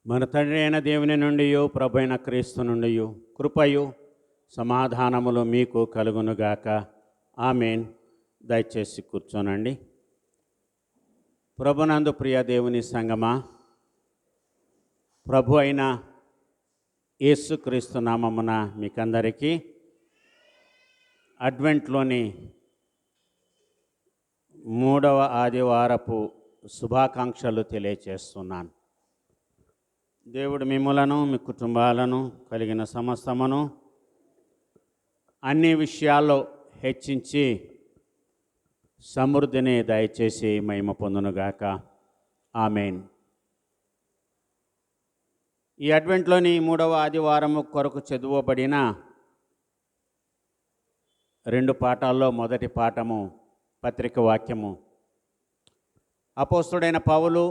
మన తండ్రి అయిన దేవుని నుండి ప్రభు అయిన క్రీస్తు నుండి కృపయు సమాధానములు మీకు కలుగునుగాక. ఆమేన్. దయచేసి కూర్చోనండి. ప్రభునందు ప్రియ దేవుని సంగమా, ప్రభు అయిన యేసుక్రీస్తు నామమున మీకందరికీ అడ్వెంట్లోని 3వ ఆదివారపు శుభాకాంక్షలు తెలియచేస్తున్నాను. దేవుడు మిమ్ములను మీ కుటుంబాలను కలిగిన సమస్తమును అన్ని విషయాల్లో హెచ్చించి సమృద్ధిని దయచేసి మహిమ పొందునుగాక. ఆమేన్. ఈ అడ్వెంట్లోని 3వ ఆదివారము కొరకు చదువబడిన 2 పాఠాల్లో మొదటి పాఠము పత్రిక వాక్యము. అపోస్తుడైన పౌలు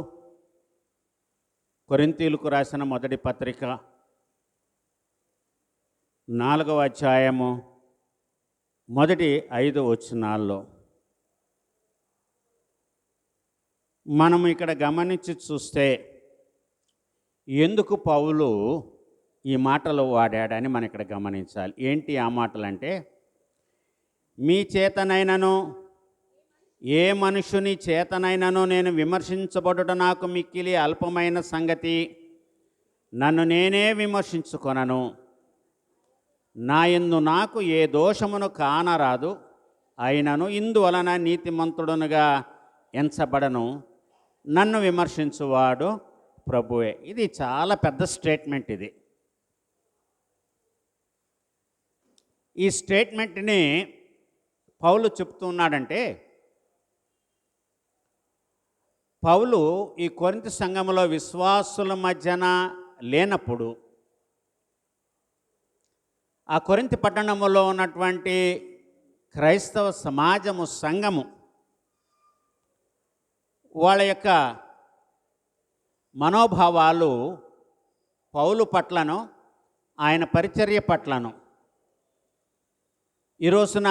కొరింథీయులకు రాసిన మొదటి పత్రిక 4వ అధ్యాయము మొదటి 5 వచనాల్లో మనం ఇక్కడ గమనించి చూస్తే ఎందుకు పౌలు ఈ మాటలు వాడాడని మనం ఇక్కడ గమనించాలి. ఏంటి ఆ మాటలంటే, మీ చేతనైనను ఏ మనుషుని చేతనైనను నేను విమర్శించబడుట నాకు మిక్కిలి అల్పమైన సంగతి. నన్ను నేనే విమర్శించుకొనను. నా యందు నాకు ఏ దోషమును కానరాదు. అయినను ఇందువలన నీతిమంతుడునుగా ఎంచబడను. నన్ను విమర్శించువాడు ప్రభువే. ఇది చాలా పెద్ద స్టేట్మెంట్. ఈ స్టేట్మెంట్ని పౌలు చెప్తున్నాడంటే, పౌలు ఈ కొరింథీ సంఘములో విశ్వాసుల మధ్యన లేనప్పుడు ఆ కొరింథీ పట్టణములో ఉన్నటువంటి క్రైస్తవ సమాజము, సంఘము వాళ్ళ యొక్క మనోభావాలు పౌలు పట్లను, ఆయన పరిచర్య పట్లను ఈ రోజున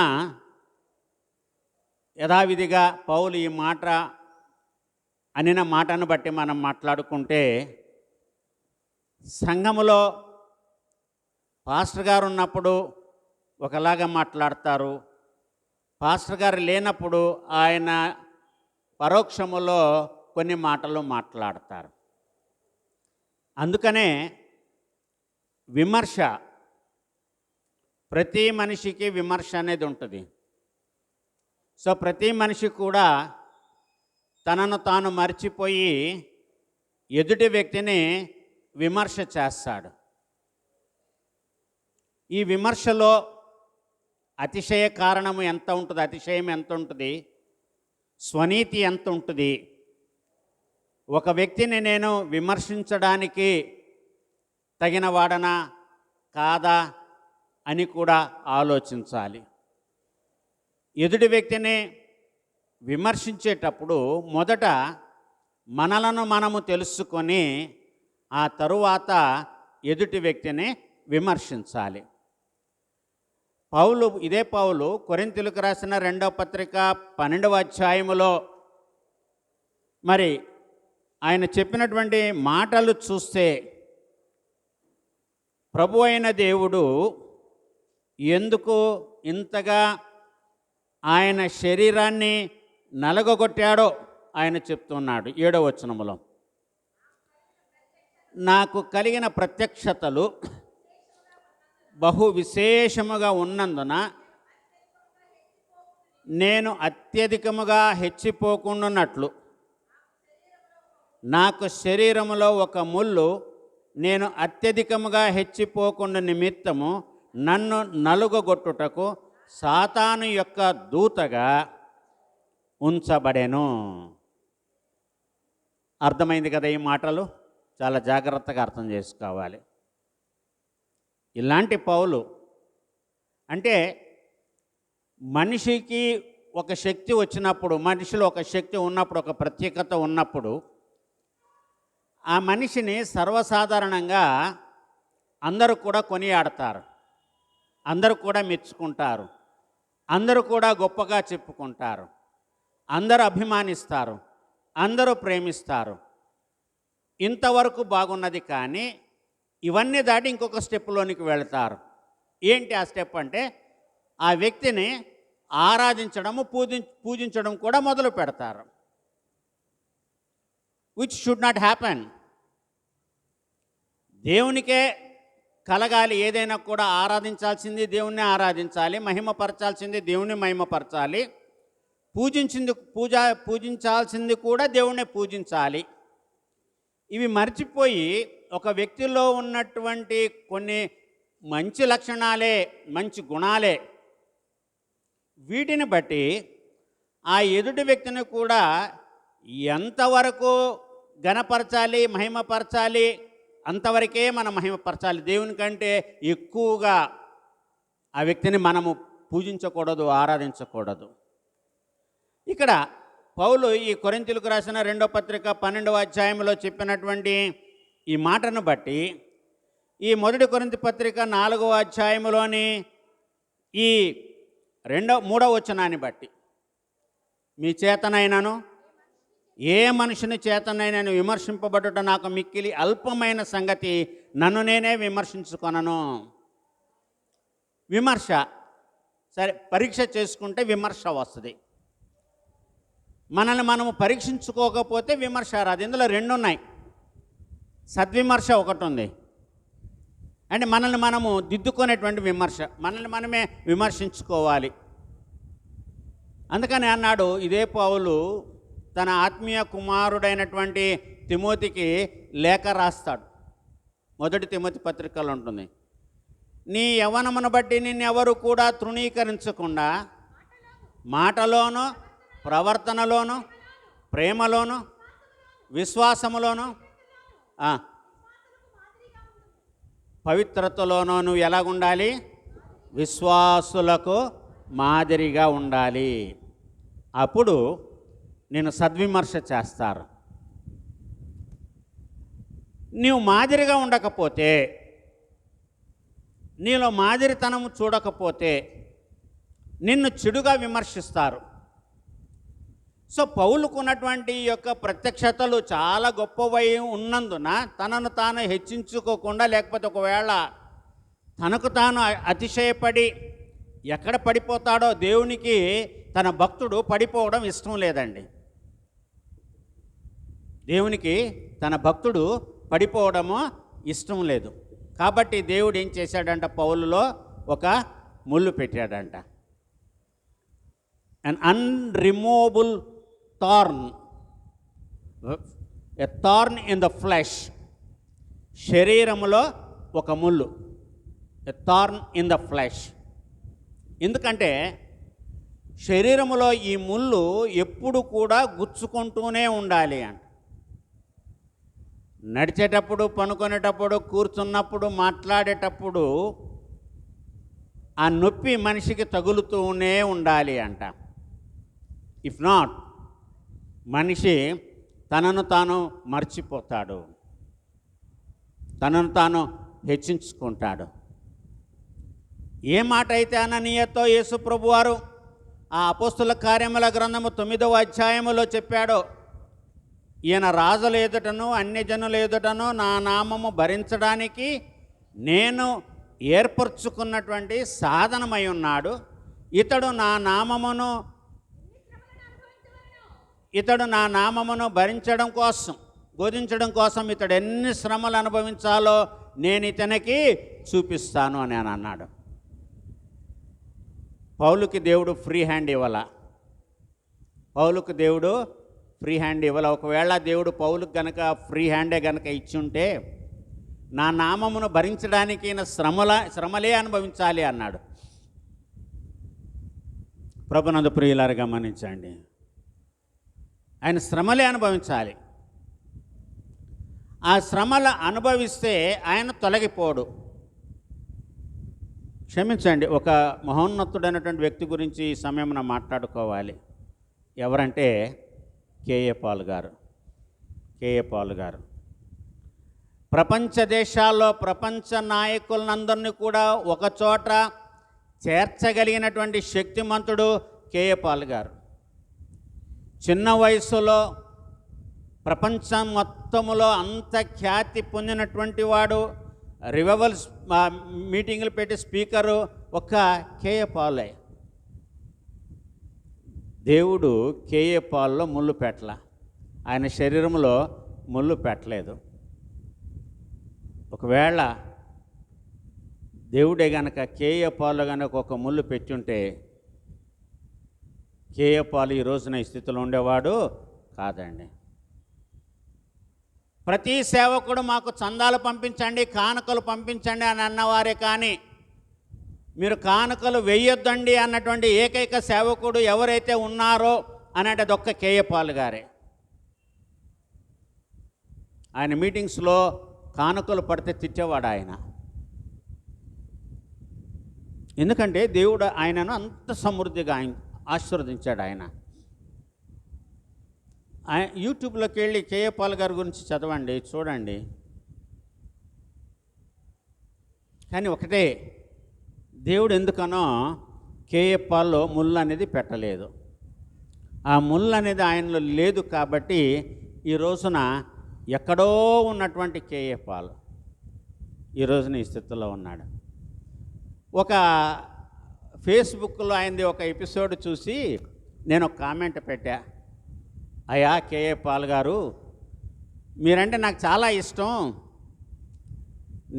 యథావిధిగా పౌలు ఈ మాట అనిన మాటను బట్టి మనం మాట్లాడుకుంటే, సంఘములో పాస్టర్ గారు ఉన్నప్పుడు ఒకలాగా మాట్లాడతారు, పాస్టర్ గారు లేనప్పుడు ఆయన పరోక్షములో కొన్ని మాటలు మాట్లాడతారు. అందుకనే విమర్శ, ప్రతి మనిషికి విమర్శ అనేది ఉంటుంది. సో ప్రతి మనిషి కూడా తనను తాను మర్చిపోయి ఎదుటి వ్యక్తిని విమర్శ చేస్తాడు. ఈ విమర్శలో అతిశయ కారణము ఎంత ఉంటుంది, అతిశయం ఎంత ఉంటుంది, స్వనీతి ఎంత ఉంటుంది. ఒక వ్యక్తిని నేను విమర్శించడానికి తగిన వాడనా కాదా అని కూడా ఆలోచించాలి. ఎదుటి వ్యక్తిని విమర్శించేటప్పుడు మొదట మనలను మనము తెలుసుకొని ఆ తరువాత ఎదుటి వ్యక్తిని విమర్శించాలి. ఇదే పౌలు కొరింథీయులకు రాసిన 2వ పత్రిక 12వ అధ్యాయములో మరి ఆయన చెప్పినటువంటి మాటలు చూస్తే, ప్రభు అయిన దేవుడు ఎందుకు ఇంతగా ఆయన శరీరాన్ని నలగొట్టాడో ఆయన చెప్తున్నాడు 7వ వచనములో. నాకు కలిగిన ప్రత్యక్షతలు బహు విశేషముగా ఉన్నందున నేను అత్యధికముగా హెచ్చిపోకుండానట్లు నాకు శరీరములో ఒక ముళ్ళు నేను అత్యధికముగా హెచ్చిపోకుండా నిమిత్తము నన్ను నలుగొట్టుటకు సాతాను యొక్క దూతగా ఉంచబడెను. అర్థమైంది కదా ఈ మాటలు? చాలా జాగ్రత్తగా అర్థం చేసుకోవాలి. ఇలాంటి పౌలు అంటే మనిషికి ఒక శక్తి వచ్చినప్పుడు, మనిషిలో ఒక శక్తి ఉన్నప్పుడు, ఒక ప్రత్యేకత ఉన్నప్పుడు ఆ మనిషిని సర్వసాధారణంగా అందరూ కూడా కొనియాడతారు, అందరూ కూడా మెచ్చుకుంటారు, అందరూ కూడా గొప్పగా చెప్పుకుంటారు, అందరూ అభిమానిస్తారు, అందరూ ప్రేమిస్తారు. ఇంతవరకు బాగున్నది, కానీ ఇవన్నీ దాటి ఇంకొక స్టెప్లోనికి వెళతారు. ఏంటి ఆ స్టెప్ అంటే, ఆ వ్యక్తిని ఆరాధించడము, పూజించడం కూడా మొదలు పెడతారు. Which should not happen. దేవునికే కలగాలి, ఏదైనా కూడా ఆరాధించాల్సింది దేవుణ్ణి ఆరాధించాలి, మహిమపరచాల్సింది దేవుణ్ణి మహిమపరచాలి, పూజించాల్సింది కూడా దేవుణ్ణి పూజించాలి. ఇవి మర్చిపోయి ఒక వ్యక్తిలో ఉన్నటువంటి కొన్ని మంచి లక్షణాలే, మంచి గుణాలే, వీటిని బట్టి ఆ ఎదుటి వ్యక్తిని కూడా ఎంతవరకు ఘనపరచాలి, మహిమపరచాలి, అంతవరకే మనం మహిమపరచాలి. దేవుని కంటే ఎక్కువగా ఆ వ్యక్తిని మనము పూజించకూడదు, ఆరాధించకూడదు. ఇక్కడ పౌలు ఈ కొరింథీయులకు రాసిన 2వ పత్రిక 12వ అధ్యాయంలో చెప్పినటువంటి ఈ మాటను బట్టి, ఈ 1 కొరింథీ పత్రిక 4వ అధ్యాయంలోని ఈ 3వ వచనాన్ని బట్టి, మీ చేతనైనను ఏ మనుషుని చేతనైనను విమర్శింపబడుట నాకు మిక్కిలి అల్పమైన సంగతి, నన్ను నేనే విమర్శించుకొనను. విమర్శ సరే, పరీక్ష చేసుకుంటే విమర్శ వస్తుంది. మనల్ని మనము పరీక్షించుకోకపోతే విమర్శ రాదు. ఇందులో 2 ఉన్నాయి. సద్విమర్శ ఒకటి ఉంది, అంటే మనల్ని మనము దిద్దుకునేటువంటి విమర్శ, మనల్ని మనమే విమర్శించుకోవాలి. అందుకని అన్నాడు ఇదే పౌలు తన ఆత్మీయ కుమారుడైనటువంటి తిమోతికి లేఖ రాస్తాడు. 1 తిమోతి పత్రికలో ఉంటుంది, నీ యవ్వనమును బట్టి నిన్నెవరు కూడా తృణీకరించకుండా మాటలోను, ప్రవర్తనలోను, ప్రేమలోను, విశ్వాసములోను, పవిత్రతలోనూ నువ్వు ఎలాగుండాలి? విశ్వాసులకు మాదిరిగా ఉండాలి. అప్పుడు నేను సద్విమర్శ చేస్తారు. నీవు మాదిరిగా ఉండకపోతే, నీలో మాదిరితనము చూడకపోతే నిన్ను చెడుగా విమర్శిస్తారు. సో పౌలుకున్నటువంటి యొక్క ప్రత్యక్షతలు చాలా గొప్పవై ఉన్నందున తనను తాను హెచ్చించుకోకుండా, లేకపోతే ఒకవేళ తనకు తాను అతిశయపడి ఎక్కడ పడిపోతాడో, దేవునికి తన భక్తుడు పడిపోవడం ఇష్టం లేదండి. దేవునికి తన భక్తుడు పడిపోవడము ఇష్టం లేదు. కాబట్టి దేవుడు ఏం చేశాడంట, పౌలులో ఒక ముళ్ళు పెట్టాడంట. an unremovable thorn, a thorn in the flesh. శరీరములో ఒక ముళ్ళు, a thorn in the flesh. ఎందుకంటే శరీరములో ఈ ముళ్ళు ఎప్పుడు కూడా గుచ్చుకుంటూనే ఉండాలి అంట. నడిచేటప్పుడు, పనుకునేటప్పుడు, కూర్చున్నప్పుడు, మాట్లాడేటప్పుడు ఆ నొప్పి మనిషికి తగులుతూనే ఉండాలి అంట. ఇఫ్ నాట్, మనిషి తనను తాను మర్చిపోతాడు, తనను తాను హెచ్చించుకుంటాడు. ఏ మాట అయితే అననీయతో యేసు ప్రభువారు ఆ అపోస్తుల కార్యముల గ్రంథము 9వ అధ్యాయములో చెప్పాడో, ఈయన రాజుల ఎదుటను అన్యజనుల ఎదుటను నా నామము భరించడానికి నేను ఏర్పరచుకున్నటువంటి సాధనమై ఉన్నాడు. ఇతడు నా నామమును భరించడం కోసం, బోధించడం కోసం ఇతడు ఎన్ని శ్రమలు అనుభవించాలో నేను ఇతనికి చూపిస్తాను అని అన్నాడు. పౌలుకి దేవుడు ఫ్రీ హ్యాండ్ ఇవ్వాల. ఒకవేళ దేవుడు పౌలుకు గనక ఫ్రీ హ్యాండే గనక ఇచ్చుంటే, నా నామమును భరించడానికి ఈయన శ్రమలే అనుభవించాలి అన్నాడు. ప్రభునందు ప్రియులారా గమనించండి, ఆయన శ్రమలే అనుభవించాలి. ఆ శ్రమలు అనుభవిస్తే ఆయన తొలగిపోడు. క్షమించండి, ఒక మహోన్నతుడైనటువంటి వ్యక్తి గురించి ఈ సమయంలో మాట్లాడుకోవాలి. ఎవరంటే కేఏ పాల్ గారు. ప్రపంచ దేశాల్లో ప్రపంచ నాయకులందరినీ కూడా ఒకచోట చేర్చగలిగినటువంటి శక్తిమంతుడు కేఏ పాల్ గారు. చిన్న వయసులో ప్రపంచం మొత్తములో అంత ఖ్యాతి పొందినటువంటి వాడు, రివైవల్స్ మీటింగులు పెట్టి స్పీకరు ఒక్క కేఏ పాలే. దేవుడు కేఏ పాల్లో ముళ్ళు పెట్టల, ఆయన శరీరంలో ముళ్ళు పెట్టలేదు. ఒకవేళ దేవుడే గనక కేఏ పాల్లో కనుక ఒక ముళ్ళు పెట్టుంటే కేఏ పాలు ఈ రోజున ఈ స్థితిలో ఉండేవాడు కాదండి. ప్రతి సేవకుడు మాకు చందాలు పంపించండి, కానుకలు పంపించండి అని అన్నవారే కానీ మీరు కానుకలు వెయ్యొద్దండి అన్నటువంటి ఏకైక సేవకుడు ఎవరైతే ఉన్నారో అని అది ఒక్క కేఏ పాల్ గారే. ఆయన మీటింగ్స్లో కానుకలు పడితే తిట్టేవాడు ఆయన. ఎందుకంటే దేవుడు ఆయనను అంత సమృద్ధిగా ఆశీర్వదించాడు. ఆయన యూట్యూబ్లోకి వెళ్ళి కేఏ పాల్ గారి గురించి చదవండి, చూడండి. కానీ ఒకటే, దేవుడు ఎందుకనో కేఏ పాల్లో ముళ్ళు అనేది పెట్టలేదు. ఆ ముళ్ళు అనేది ఆయనలో లేదు కాబట్టి ఈ రోజున ఎక్కడో ఉన్నటువంటి కేఏ పాల్ ఈ రోజున ఈ స్థితిలో ఉన్నాడు. ఒక ఫేస్బుక్లో ఆయనది ఒక ఎపిసోడ్ చూసి నేను ఒక కామెంట్ పెట్టా, అయ్యా కేఏ పాల్ గారు, మీరంటే నాకు చాలా ఇష్టం,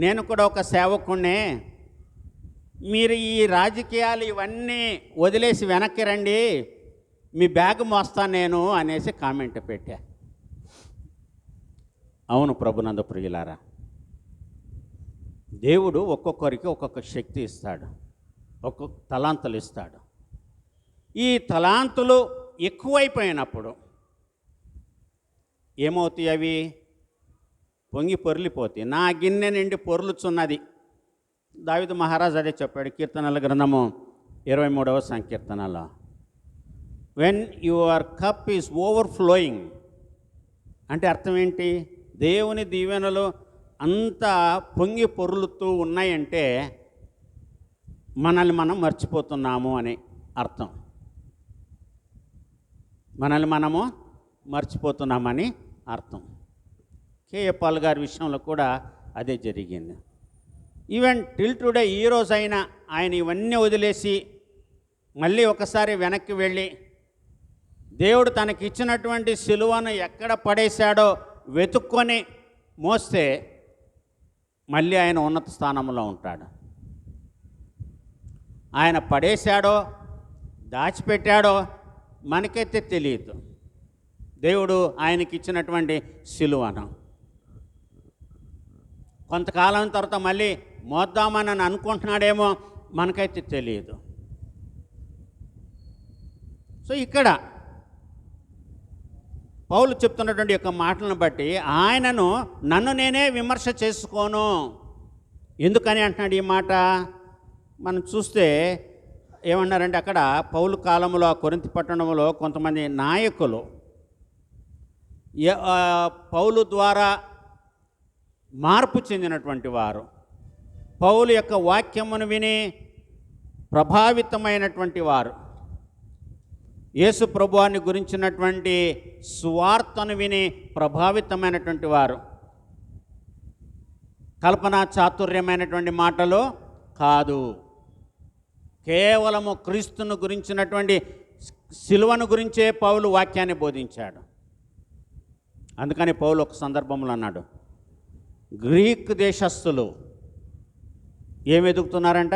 నేను కూడా ఒక సేవకుణ్ణే, మీరు ఈ రాజకీయాలు ఇవన్నీ వదిలేసి వెనక్కి రండి, మీ బ్యాగ్ మోస్తాను నేను అనేసి కామెంట్ పెట్టా. అవును ప్రభునందు ప్రియులారా, దేవుడు ఒక్కొక్కరికి ఒక్కొక్క శక్తి ఇస్తాడు, ఒక్కొక్క తలాంతులు ఇస్తాడు. ఈ తలాంతులు ఎక్కువైపోయినప్పుడు ఏమవుతాయి? అవి పొంగి పొర్లిపోతాయి. నా గిన్నె నిండి పొర్లుచున్నది. దావీదు మహారాజు అదే చెప్పాడు కీర్తనల గ్రంథము 23వ సంకీర్తనలో, when your cup is overflowing అంటే అర్థం ఏంటి? దేవుని దీవెనలు అంతా పొంగి పొర్లుతూ ఉన్నాయంటే మనల్ని మనం మర్చిపోతున్నాము అని అర్థం. మనల్ని మనము మర్చిపోతున్నామని అర్థం. కేఏ పాల్ గారి విషయంలో కూడా అదే జరిగింది. ఈవెన్ టిల్ టుడే ఈ రోజైనా ఆయన ఇవన్నీ వదిలేసి మళ్ళీ ఒకసారి వెనక్కి వెళ్ళి దేవుడు తనకిచ్చినటువంటి సిలువను ఎక్కడ పడేశాడో వెతుక్కొని మోస్తే మళ్ళీ ఆయన ఉన్నత స్థానంలో ఉంటాడు. ఆయన పడేశాడో దాచిపెట్టాడో మనకైతే తెలియదు. దేవుడు ఆయనకి ఇచ్చినటువంటి సిలువను కొంతకాలం తర్వాత మళ్ళీ మోద్దామని అనుకుంటున్నాడేమో మనకైతే తెలియదు. సో ఇక్కడ పౌలు చెప్తున్నటువంటి యొక్క మాటలను బట్టి ఆయనను నన్ను నేనే విమర్శ చేసుకోను. ఎందుకని అంటున్నాడు ఈ మాట? మనం చూస్తే ఏమన్నారంటే అక్కడ పౌలు కాలంలో కొరింథీ పట్టణంలో కొంతమంది నాయకులు పౌలు ద్వారా మార్పు చెందినటువంటి వారు, పౌలు యొక్క వాక్యమును విని ప్రభావితమైనటువంటి వారు, యేసు ప్రభువాన్ని గురించినటువంటి సువార్తను విని ప్రభావితమైనటువంటి వారు, కల్పనా చాతుర్యమైనటువంటి మాటలు కాదు, కేవలము క్రీస్తును గురించినటువంటి సిలువను గురించే పౌలు వాక్యాన్ని బోధించాడు. అందుకని పౌలు ఒక సందర్భంలో అన్నాడు, గ్రీక్ దేశస్థులు ఏం వెతుకుతున్నారంట?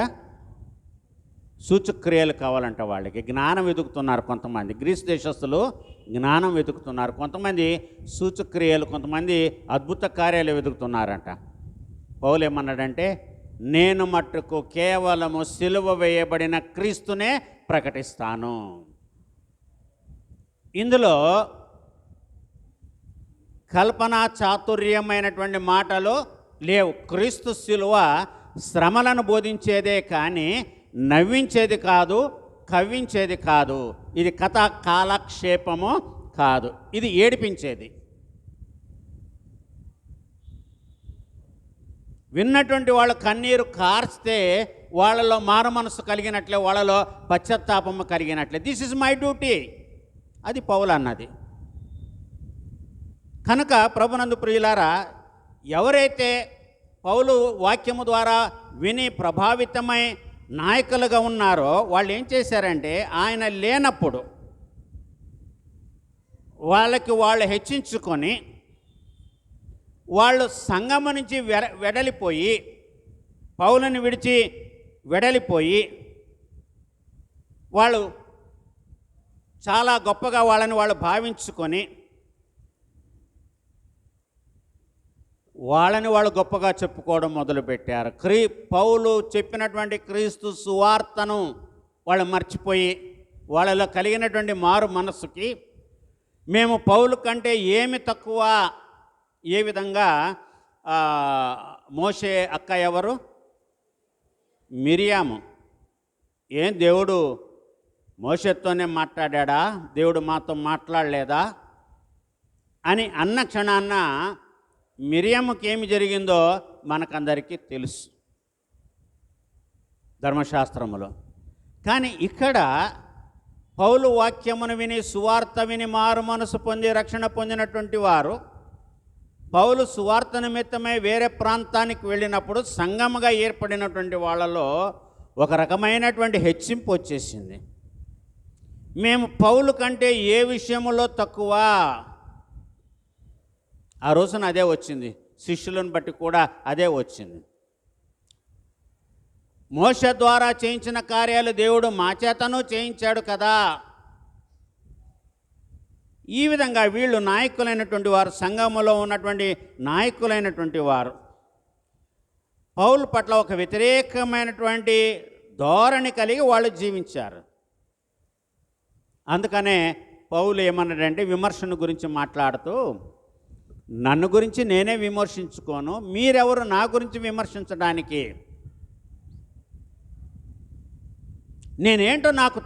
సూచక్రియలు కావాలంట, వాళ్ళకి జ్ఞానం వెతుకుతున్నారు. కొంతమంది గ్రీస్ దేశస్థులు జ్ఞానం వెతుకుతున్నారు, కొంతమంది సూచక్రియలు, కొంతమంది అద్భుత కార్యాలు వెతుకుతున్నారంట. పౌలు ఏమన్నాడంటే, నేను మట్టుకు కేవలము సిలువ వేయబడిన క్రీస్తునే ప్రకటిస్తాను. ఇందులో కల్పనా చాతుర్యమైనటువంటి మాటలు లేవు. క్రీస్తు సిలువ శ్రమలను బోధించేదే కానీ నవ్వించేది కాదు, కవ్వించేది కాదు. ఇది కథా కాలక్షేపము కాదు, ఇది ఏడిపించేది. విన్నటువంటి వాళ్ళు కన్నీరు కార్చితే వాళ్ళలో మారు మనసు కలిగినట్లే, వాళ్ళలో పశ్చాత్తాపము కలిగినట్లే. దిస్ ఇస్ మై డ్యూటీ, అది పౌలు అన్నది. కనుక ప్రభునందు ప్రియులారా, ఎవరైతే పౌలు వాక్యము ద్వారా విని ప్రభావితమై నాయకులుగా ఉన్నారో వాళ్ళు ఏం చేశారంటే, ఆయన లేనప్పుడు వాళ్ళకి వాళ్ళు హెచ్చించుకొని వాళ్ళు సంఘము నుంచి వెడలిపోయి, పౌలుని విడిచి వెడలిపోయి, వాళ్ళు చాలా గొప్పగా వాళ్ళని వాళ్ళు భావించుకొని వాళ్ళు గొప్పగా చెప్పుకోవడం మొదలుపెట్టారు. పౌలు చెప్పినటువంటి క్రీస్తు సువార్తను వాళ్ళు మర్చిపోయి, వాళ్ళలో కలిగినటువంటి మారు మనస్సుకి మేము పౌలు కంటే ఏమి తక్కువ. ఏ విధంగా మోషే అక్క ఎవరు? మిరియాము. ఏం దేవుడు మోషేతోనే మాట్లాడా, దేవుడు మాతో మాట్లాడలేదా అని అన్న క్షణాన్న మిరియాముకి ఏమి జరిగిందో మనకందరికీ తెలుసు ధర్మశాస్త్రములో. కానీ ఇక్కడ పౌలు వాక్యమును విని సువార్త విని మారు మనసు పొంది రక్షణ పొందినటువంటి వారు పౌలు సువార్త నిమిత్తమై వేరే ప్రాంతానికి వెళ్ళినప్పుడు సంఘముగా ఏర్పడినటువంటి వాళ్ళలో ఒక రకమైనటువంటి హెచ్చింపు వచ్చేసింది. మేము పౌలు కంటే ఏ విషయములో తక్కువ. ఆ రోజున అదే వచ్చింది, శిష్యులను బట్టి కూడా అదే వచ్చింది. మోషే ద్వారా చేయించిన కార్యాలు దేవుడు మా చేతను చేయించాడు కదా. ఈ విధంగా వీళ్ళు నాయకులైనటువంటి వారు, సంఘములో ఉన్నటువంటి నాయకులైనటువంటి వారు పౌలు పట్ల ఒక వ్యతిరేకమైనటువంటి ధోరణి కలిగి వాళ్ళు జీవించారు. అందుకనే పౌలు ఏమన్నాడంటే, విమర్శన గురించి మాట్లాడుతూ, నన్ను గురించి నేనే విమర్శించుకోను, మీరెవరు నా గురించి విమర్శించడానికి? నేనేంటో నాకు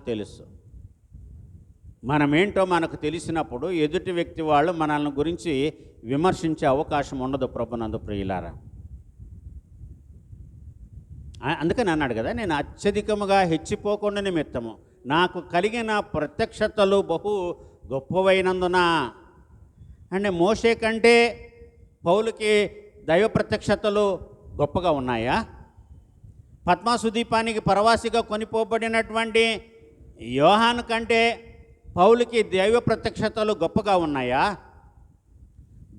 తెలుసు. మనమేంటో మనకు తెలిసినప్పుడు ఎదుటి వ్యక్తి వాళ్ళు మనల్ని గురించి విమర్శించే అవకాశం ఉండదు ప్రభునందు ప్రియులారా. అందుకని అన్నాడు కదా, నేను అత్యధికముగా హెచ్చిపోకుండా నిమిత్తము నాకు కలిగిన ప్రత్యక్షతలు బహు గొప్పవైనందున. అంటే మోషే కంటే పౌలుకి దైవ ప్రత్యక్షతలు గొప్పగా ఉన్నాయా? పద్మాసు ద్వీపానికి పరవాసిగా కొనిపోబడినటువంటి యోహాను కంటే పౌలుకి దైవ ప్రత్యక్షతలు గొప్పగా ఉన్నాయా?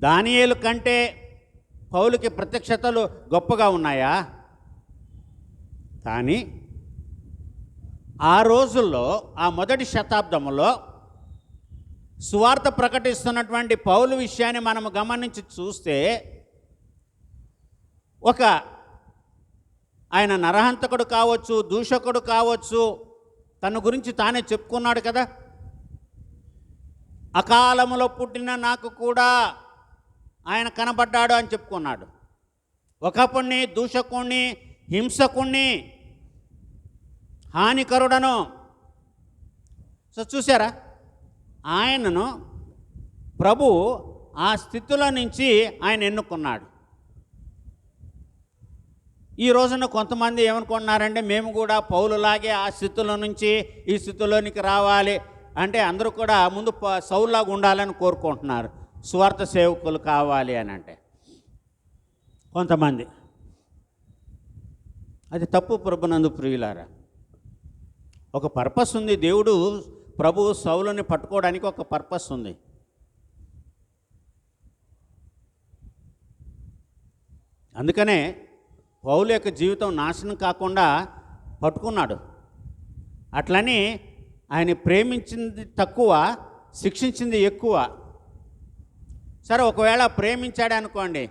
దానియేలు కంటే పౌలుకి ప్రత్యక్షతలు గొప్పగా ఉన్నాయా? కానీ ఆ రోజుల్లో, ఆ మొదటి శతాబ్దంలో సువార్త ప్రకటిస్తున్నటువంటి పౌలు విషయాన్ని మనము గమనించి చూస్తే, ఆయన నరహంతకుడు కావచ్చు, దూషకుడు కావచ్చు, తన గురించి తానే చెప్పుకున్నాడు కదా. అకాలములో పుట్టిన నాకు కూడా ఆయన కనబడ్డాడు అని చెప్పుకున్నాడు. ఒకప్పుడిని, దూషకుణ్ణి, హింసకుణ్ణి, హానికరుడను. సో చూసారా, ఆయనను ప్రభు ఆ స్థితిలో నుంచి ఆయన ఎన్నుకున్నాడు. ఈ రోజున కొంతమంది ఏమనుకుంటున్నారంటే, మేము కూడా పౌలులాగే ఆ స్థితిలో నుంచి ఈ స్థితిలోనికి రావాలి అంటే అందరూ కూడా ముందు సౌలులాగా ఉండాలని కోరుకుంటున్నారు, సువార్త సేవకులు కావాలి అని. అంటే కొంతమంది, అది తప్పు ప్రభునందు ప్రియులారా. ఒక పర్పస్ ఉంది. దేవుడు ప్రభు సౌలుని పట్టుకోవడానికి ఒక పర్పస్ ఉంది. అందుకనే పౌలు యొక్క జీవితం నాశనం కాకుండా పట్టుకున్నాడు. అట్లని ఆయన ప్రేమించింది తక్కువ, శిక్షించింది ఎక్కువ. సరే, ఒకవేళ ప్రేమించాడు అనుకోండి,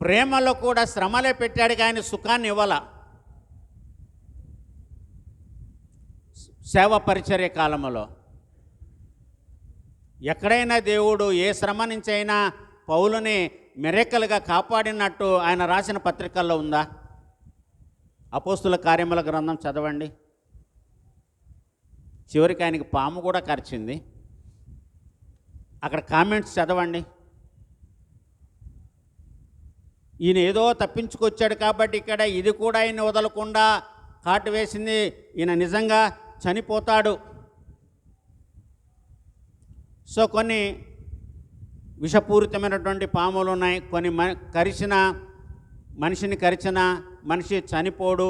ప్రేమలో కూడా శ్రమలే పెట్టాడు కానీ సుఖాన్ని ఇవ్వాల. సేవ పరిచర్య కాలంలో ఎక్కడైనా దేవుడు ఏ శ్రమ నుంచి అయినా పౌలుని మిరకలుగా కాపాడినట్టు ఆయన రాసిన పత్రికల్లో ఉందా? అపోస్తుల కార్యముల గ్రంథం చదవండి. చివరికి ఆయనకి పాము కూడా కరిచింది. అక్కడ కామెంట్స్ చదవండి. ఈయన ఏదో తప్పించుకొచ్చాడు కాబట్టి ఇక్కడ ఇది కూడా ఆయన వదలకుండా కాటు వేసింది, ఈయన నిజంగా చనిపోతాడు. సో కొన్ని విషపూరితమైనటువంటి పాములు ఉన్నాయి, కొన్ని మనిషిని కరిచిన మనిషి చనిపోడు,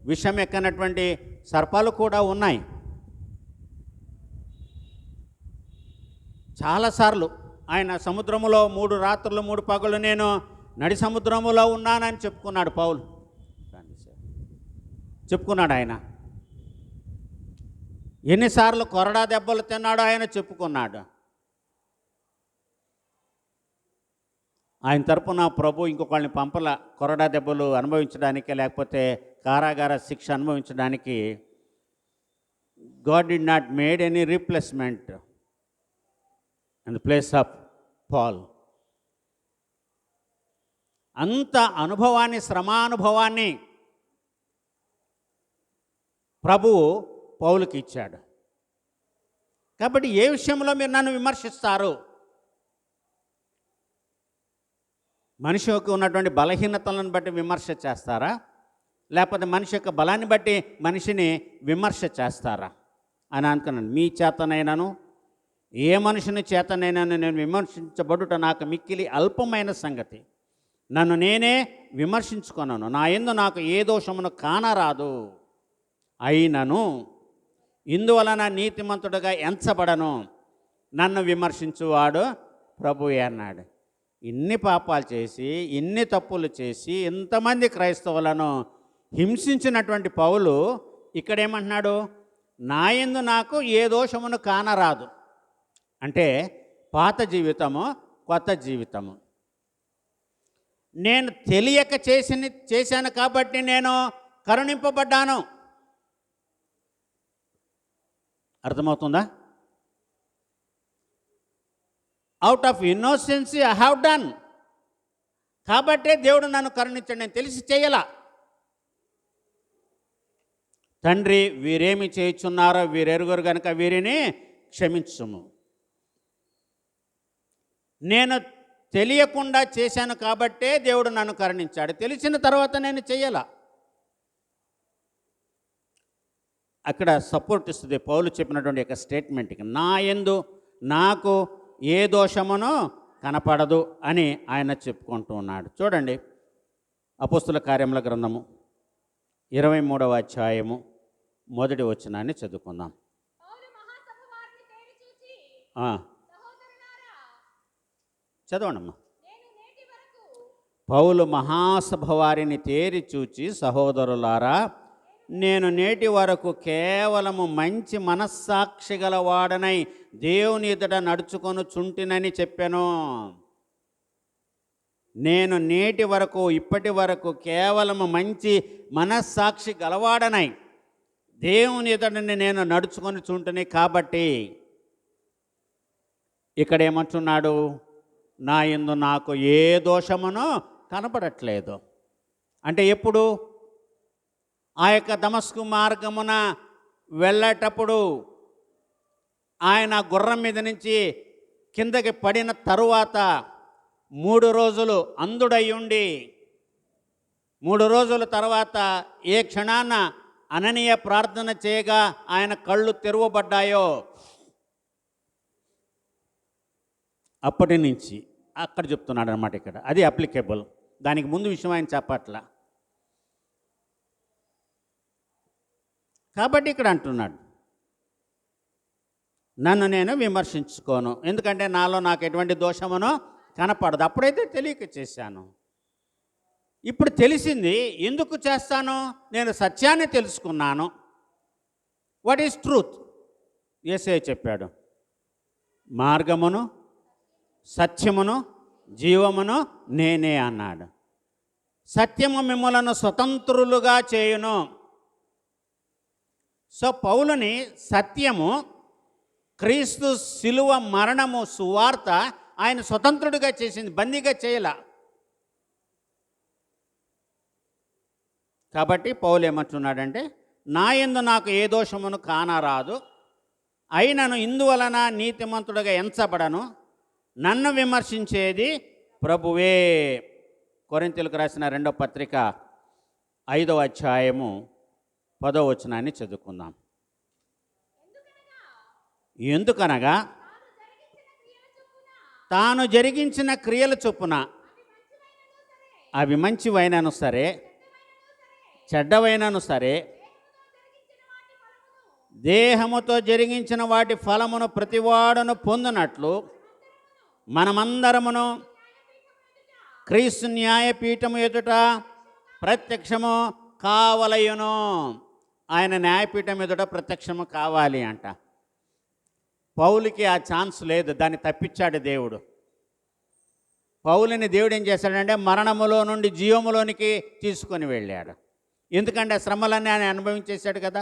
విషం ఎక్కనటువంటి సర్పాలు కూడా ఉన్నాయి. చాలాసార్లు ఆయన సముద్రములో 3 రాత్రులు 3 పగలు నేను నడి సముద్రములో ఉన్నానని చెప్పుకున్నాడు పౌలు. చెప్పుకున్నాడు ఆయన. ఎన్నిసార్లు కొరడా దెబ్బలు తిన్నాడో ఆయన చెప్పుకున్నాడు. ఆయన తరపున ప్రభు ఇంకొకళ్ళని పంపల కొరడా దెబ్బలు అనుభవించడానికి, లేకపోతే కారాగార శిక్ష అనుభవించడానికి. God did not made any replacement in the place of Paul. అంత అనుభవాన్ని, శ్రమానుభవాన్ని ప్రభువు పౌలుకి ఇచ్చాడు. కాబట్టి ఏ విషయంలో మీరు నన్ను విమర్శిస్తారు? మనిషి యొక్క ఉన్నటువంటి బలహీనతలను బట్టి విమర్శ చేస్తారా, లేకపోతే మనిషి యొక్క బలాన్ని బట్టి మనిషిని విమర్శ చేస్తారా అని అనుకున్నాను. మీ చేతనైనాను ఏ మనుషుని చేతనైనాను నేను విమర్శించబడుట నాకు మిక్కిలి అల్పమైన సంగతి. నన్ను నేనే విమర్శించుకొనను, నా యందు నాకు ఏ దోషమును కానరాదు. అయినను ఇందువలన నీతిమంతుడుగా ఎంచబడను, నన్ను విమర్శించువాడు ప్రభువే అన్నాడు. ఇన్ని పాపాలు చేసి, ఇన్ని తప్పులు చేసి, ఇంతమంది క్రైస్తవులను హింసించినటువంటి పౌలు ఇక్కడేమంటున్నాడు? నా యందు నాకు ఏ దోషమును కానరాదు. అంటే పాత జీవితము, కొత్త జీవితము. నేను తెలియక చేశాను కాబట్టి నేను కరుణింపబడ్డాను. అర్థమవుతుందా? Out of innocence I have done. కాబట్టే దేవుడు నన్ను కరుణించాడు, నేను తెలిసి చేయలా. తండ్రి వీరేమి చేయుచున్నారో వీరెరుగురు కనుక వీరిని క్షమించుము. నేను తెలియకుండా చేశాను కాబట్టే దేవుడు నన్ను కరుణించాడు, తెలిసిన తర్వాత నేను చెయ్యాల. అక్కడ సపోర్ట్ ఇస్తుంది పౌలు చెప్పినటువంటి యొక్క స్టేట్మెంట్కి. నా యందు నాకు ఏ దోషమునో కనపడదు అని ఆయన చెప్పుకుంటూ ఉన్నాడు. చూడండి, అపోస్తుల కార్యముల గ్రంథము 23వ అధ్యాయము 1వ వచనాన్ని చదువుకుందాం. చదవండమ్మా. పౌలు మహాసభ వారిని తేరి చూచి, సహోదరులారా, నేను నేటి వరకు కేవలము మంచి మనస్సాక్షి గలవాడనై దేవుని ఎదుట నడుచుకొని చుంటినని చెప్పాను. నేను నేటి వరకు, ఇప్పటి వరకు కేవలము మంచి మనస్సాక్షి గలవాడనై దేవుని ఎదుటని నేను నడుచుకొని చుంటిని. కాబట్టి ఇక్కడ ఏమంటున్నాడు? నా యందు నాకు ఏ దోషమునో కనపడట్లేదు. అంటే ఎప్పుడు? ఆ యొక్క దమస్కు మార్గమున వెళ్ళేటప్పుడు ఆయన గుర్రం మీద నుంచి కిందకి పడిన తరువాత 3 రోజులు అంధుడయ్యుండి, 3 రోజుల తర్వాత ఏ క్షణాన అననీయ ప్రార్థన చేయగా ఆయన కళ్ళు తెరవబడ్డాయో అప్పటి నుంచి అక్కడ చెప్తున్నాడు అన్నమాట. ఇక్కడ అది అప్లికేబుల్. దానికి ముందు విషయం ఆయన చెప్పట్లా. కాబట్టి ఇక్కడ అంటున్నాడు, నన్ను నేను విమర్శించుకోను, ఎందుకంటే నాలో నాకు ఎటువంటి దోషమునో కనపడదు. అప్పుడైతే తెలియక చేశాను. ఇప్పుడు తెలిసింది, ఎందుకు చేస్తాను? నేను సత్యాన్ని తెలుసుకున్నాను. What is truth? యేసయ్య చెప్పాడు, మార్గమును, సత్యమును, జీవమును నేనే అన్నాడు. సత్యము మిమ్మలను స్వతంత్రులుగా చేయును. సో పౌలుని సత్యము, క్రీస్తు శిలువ మరణము, సువార్త ఆయన స్వతంత్రుడిగా చేసింది, బందీగా చేయలా. కాబట్టి పౌలు ఏమంటున్నాడంటే, నా యందు నాకు ఏ దోషమును కానరాదు, అయినను ఇందువలన నీతిమంతుడిగా ఎంచబడను, నన్ను విమర్శించేది ప్రభువే. కొరింథీయులకు రాసిన 2వ పత్రిక 5వ అధ్యాయము 10వ వచనాన్ని చదువుకుందాం. ఎందుకనగా తాను జరిగించిన క్రియల చొప్పున అవి మంచివైనను సరే చెడ్డవైనను సరే దేహముతో జరిగించిన వాటి ఫలమును ప్రతివాడును పొందినట్లు మనమందరమును క్రీస్తు న్యాయపీఠము ఎదుట ప్రత్యక్షము కావలయును. ఆయన న్యాయపీఠం ఎదుట ప్రత్యక్షము కావాలి అంట. పౌలుకి ఆ ఛాన్స్ లేదు, దాన్ని తప్పించాడు దేవుడు. పౌలుని దేవుడు ఏం చేశాడంటే మరణములో నుండి జీవములోనికి తీసుకొని వెళ్ళాడు. ఎందుకంటే ఆ శ్రమలన్నీ ఆయన అనుభవించేశాడు కదా.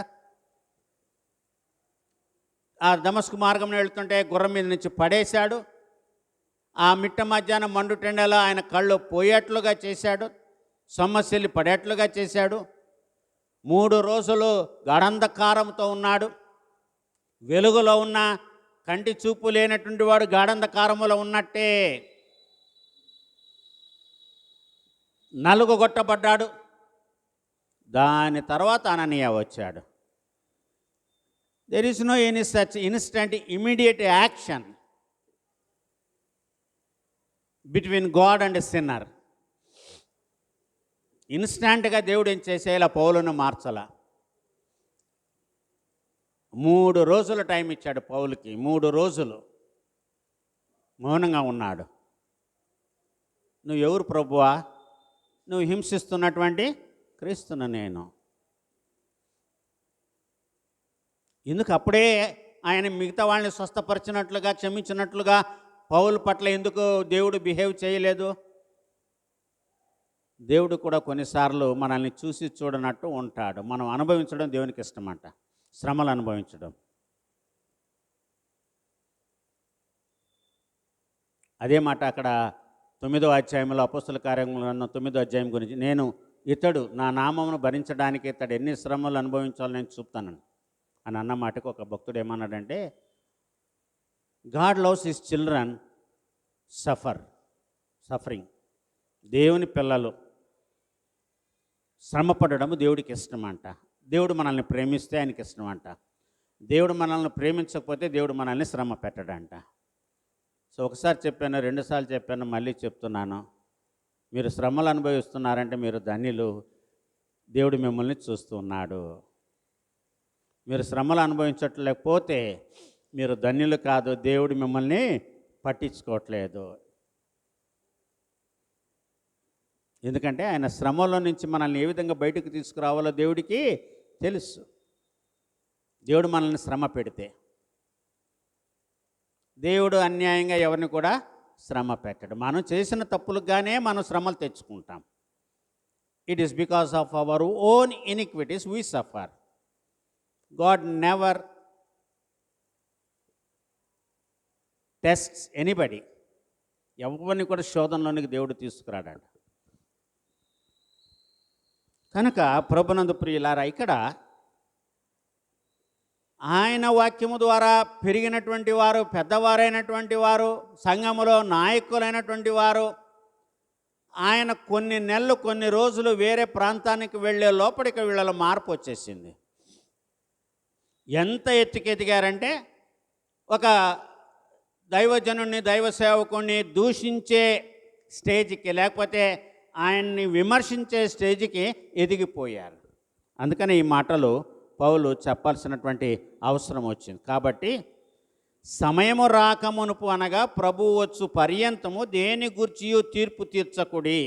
ఆ దమస్కు మార్గంలో వెళ్తుంటే గుర్రం మీద నుంచి పడేశాడు. ఆ మిట్ట మధ్యాహ్నం మండుటెండలో ఆయన కళ్ళు పోయేట్లుగా చేశాడు, సొమ్మసిల్లి పడేట్లుగా చేశాడు. 3 రోజులు గాఢంధకారంతో ఉన్నాడు. వెలుగులో ఉన్న కంటి చూపు లేనటువంటి వాడు గాఢంధకారములో ఉన్నట్టే నలుగుగొట్టబడ్డాడు. దాని తర్వాత అననీయ వచ్చాడు. There is no any such instant immediate action between God and sinner. ఇన్స్టాంట్గా దేవుడు ఏం చేసే ఇలా పౌలును మార్చలా. 3 రోజులు టైం ఇచ్చాడు పౌలుకి. 3 రోజులు మౌనంగా ఉన్నాడు. నువ్వు ఎవరు ప్రభువా? నువ్వు హింసిస్తున్నటువంటి క్రీస్తును నేను. ఎందుకు అప్పుడే ఆయన మిగతా వాళ్ళని స్వస్థపరిచినట్లుగా క్షమించినట్లుగా పౌలు పట్ల ఎందుకు దేవుడు బిహేవ్ చేయలేదు? దేవుడు కూడా కొన్నిసార్లు మనల్ని చూసి చూడనట్టు ఉంటాడు. మనం అనుభవించడం దేవునికి ఇష్టమంట, శ్రమలు అనుభవించడం. అదే మాట అక్కడ 9వ అధ్యాయంలో అపోస్తల కార్యములు 9వ అధ్యాయం గురించి, నేను ఇతడు నా నామమును భరించడానికి ఇతడు ఎన్ని శ్రమలు అనుభవించాలో నేను చూపుతాను అని అన్న మాటకు ఒక భక్తుడు ఏమన్నాడంటే, God loves his children suffering. దేవుని పిల్లలు శ్రమపడడం దేవుడికి ఇష్టమంట. దేవుడు మనల్ని ప్రేమిస్తే ఆయనకి ఇష్టమంట. దేవుడు మనల్ని ప్రేమించకపోతే దేవుడు మనల్ని శ్రమ పెట్టడంట. సో ఒకసారి చెప్పాను, 2 సార్లు చెప్పాను, మళ్ళీ చెప్తున్నాను. మీరు శ్రమలు అనుభవిస్తున్నారంటే మీరు ధన్యులు. దేవుడు మిమ్మల్ని చూస్తూ ఉన్నాడు. మీరు శ్రమలు అనుభవించట్లేకపోతే మీరు ధన్యులు కాదు. దేవుడు మిమ్మల్ని పట్టించుకోవట్లేదు. ఎందుకంటే ఆయన శ్రమలో నుంచి మనల్ని ఏ విధంగా బయటకు తీసుకురావాలో దేవుడికి తెలుసు. దేవుడు మనల్ని శ్రమ పెడితే, దేవుడు అన్యాయంగా ఎవరిని కూడా శ్రమ పెట్టడు. మనం చేసిన తప్పులుగానే మనం శ్రమలు తెచ్చుకుంటాం. It is because of our own iniquities we suffer. God never tests anybody. ఎవరిని కూడా శోధనలోనికి దేవుడు తీసుకురాడాడు. కనుక ప్రభునందు ప్రియులారా, ఇక్కడ ఆయన వాక్యము ద్వారా పెరిగినటువంటి వారు, పెద్దవారైనటువంటి వారు, సంఘములో నాయకులైనటువంటి వారు, ఆయన కొన్ని నెలలు కొన్ని రోజులు వేరే ప్రాంతానికి వెళ్ళే లోపలికి వీళ్ళలో మార్పు వచ్చేసింది. ఎంత ఎత్తుకెదిగారంటే ఒక దైవజనుడిని, దైవ సేవకుడిని దూషించే స్టేజ్కి, లేకపోతే ఆయన్ని విమర్శించే స్టేజ్కి ఎదిగిపోయారు. అందుకని ఈ మాటలు పౌలు చెప్పాల్సినటువంటి అవసరం వచ్చింది. కాబట్టి సమయము రాకమునుపు అనగా ప్రభువు వచ్చు పర్యంతము దేని గూర్చియు తీర్పు తీర్చకుడి.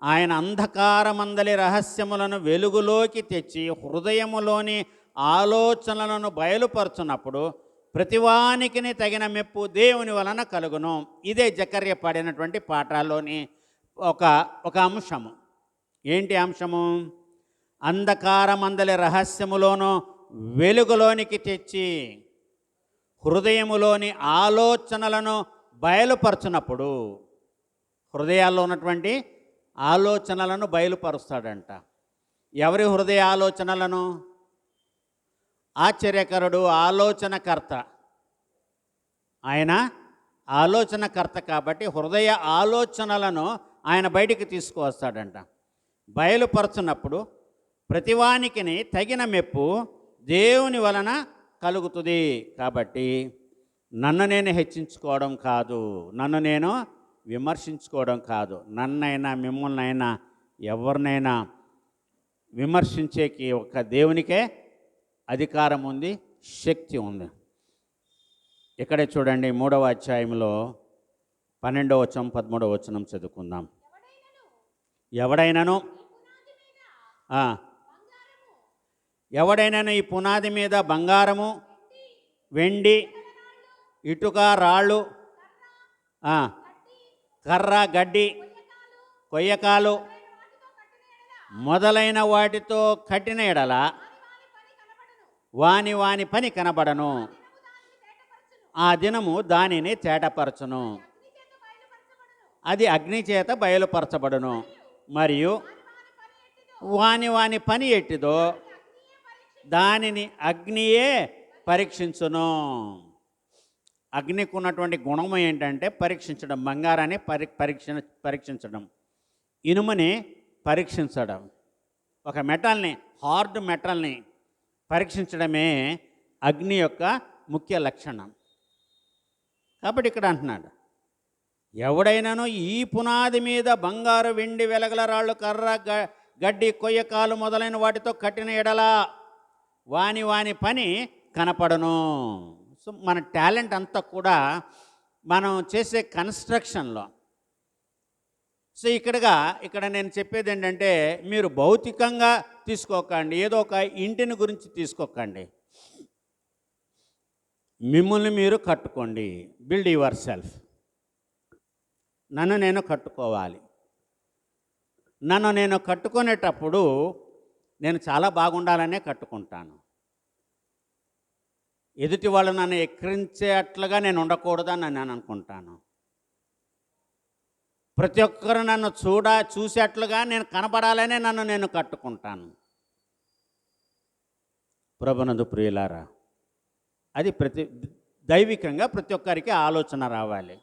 ఆయన అంధకారమందలి రహస్యములను వెలుగులోకి తెచ్చి హృదయములోని ఆలోచనలను బయలుపరచున్నప్పుడు ప్రతివానికిని తగిన మెప్పు దేవుని వలన కలుగును. ఇదే జకర్య పాడినటువంటి పాఠాల్లోని ఒక అంశము. ఏంటి అంశము? అంధకారమందలి రహస్యములోను వెలుగులోనికి తెచ్చి హృదయములోని ఆలోచనలను బయలుపరచునప్పుడు, హృదయాల్లో ఉన్నటువంటి ఆలోచనలను బయలుపరుస్తాడంట. ఎవరి హృదయ ఆలోచనలను? ఆశ్చర్యకరుడు, ఆలోచనకర్త. ఆయన ఆలోచనకర్త కాబట్టి హృదయ ఆలోచనలను ఆయన బయటికి తీసుకువస్తాడంట. బయలుపరచున్నప్పుడు ప్రతివానికిని తగిన మెప్పు దేవుని వలన కలుగుతుంది. కాబట్టి నన్ను నేను హెచ్చించుకోవడం కాదు, నన్ను నేను విమర్శించుకోవడం కాదు. నన్నైనా మిమ్మల్నైనా ఎవరినైనా విమర్శించేకి ఒక దేవునికే అధికారం ఉంది, శక్తి ఉంది. ఇక్కడే చూడండి 3వ అధ్యాయంలో 12వ వచనం 13వ వచనం చదువుకుందాం. ఎవడైనాను ఎవడైనాను ఈ పునాది మీద బంగారము, వెండి, ఇటుక, రాళ్ళు, కర్ర, గడ్డి, కొయ్యకాలు మొదలైన వాటితో కట్టిన ఎడల వాని వాని పని కనబడను, ఆ దినము దానిని తేటపరచును, అది అగ్ని చేత బయలుపరచబడును, మరియు వాని వాని పని ఎట్టిదో దానిని అగ్నియే పరీక్షించును. అగ్నికి ఉన్నటువంటి గుణము ఏంటంటే పరీక్షించడం, బంగారాన్ని పరీక్షించడం, ఇనుముని పరీక్షించడం, ఒక మెటల్ని, హార్డ్ మెటల్ని పరీక్షించడమే అగ్ని యొక్క ముఖ్య లక్షణం. కాబట్టి ఇక్కడ అంటున్నాడు, ఎవడైనాను ఈ పునాది మీద బంగారు, వెండి, వెలగల రాళ్ళు, కర్ర, గడ్డి, కొయ్యకాలు మొదలైన వాటితో కట్టిన ఎడల వాని వాని పని కనపడను. సో మన టాలెంట్ అంతా కూడా మనం చేసే కన్స్ట్రక్షన్లో. సో ఇక్కడ నేను చెప్పేది ఏంటంటే, మీరు భౌతికంగా తీసుకోకండి, ఏదో ఒక ఇంటిని గురించి తీసుకోకండి, మిమ్మల్ని మీరు కట్టుకోండి. Build your self. నన్ను నేను కట్టుకోవాలి. నన్ను నేను కట్టుకునేటప్పుడు నేను చాలా బాగుండాలనే కట్టుకుంటాను. ఎదుటి వాళ్ళు నన్ను ఎక్కిరించేట్లుగా నేను ఉండకూడదని నేను అనుకుంటాను. ప్రతి ఒక్కరు నన్ను చూసేట్లుగా నేను కనబడాలనే నన్ను నేను కట్టుకుంటాను. ప్రభునందు ప్రియులారా, అది దైవికంగా ప్రతి ఒక్కరికి ఆలోచన రావాలి.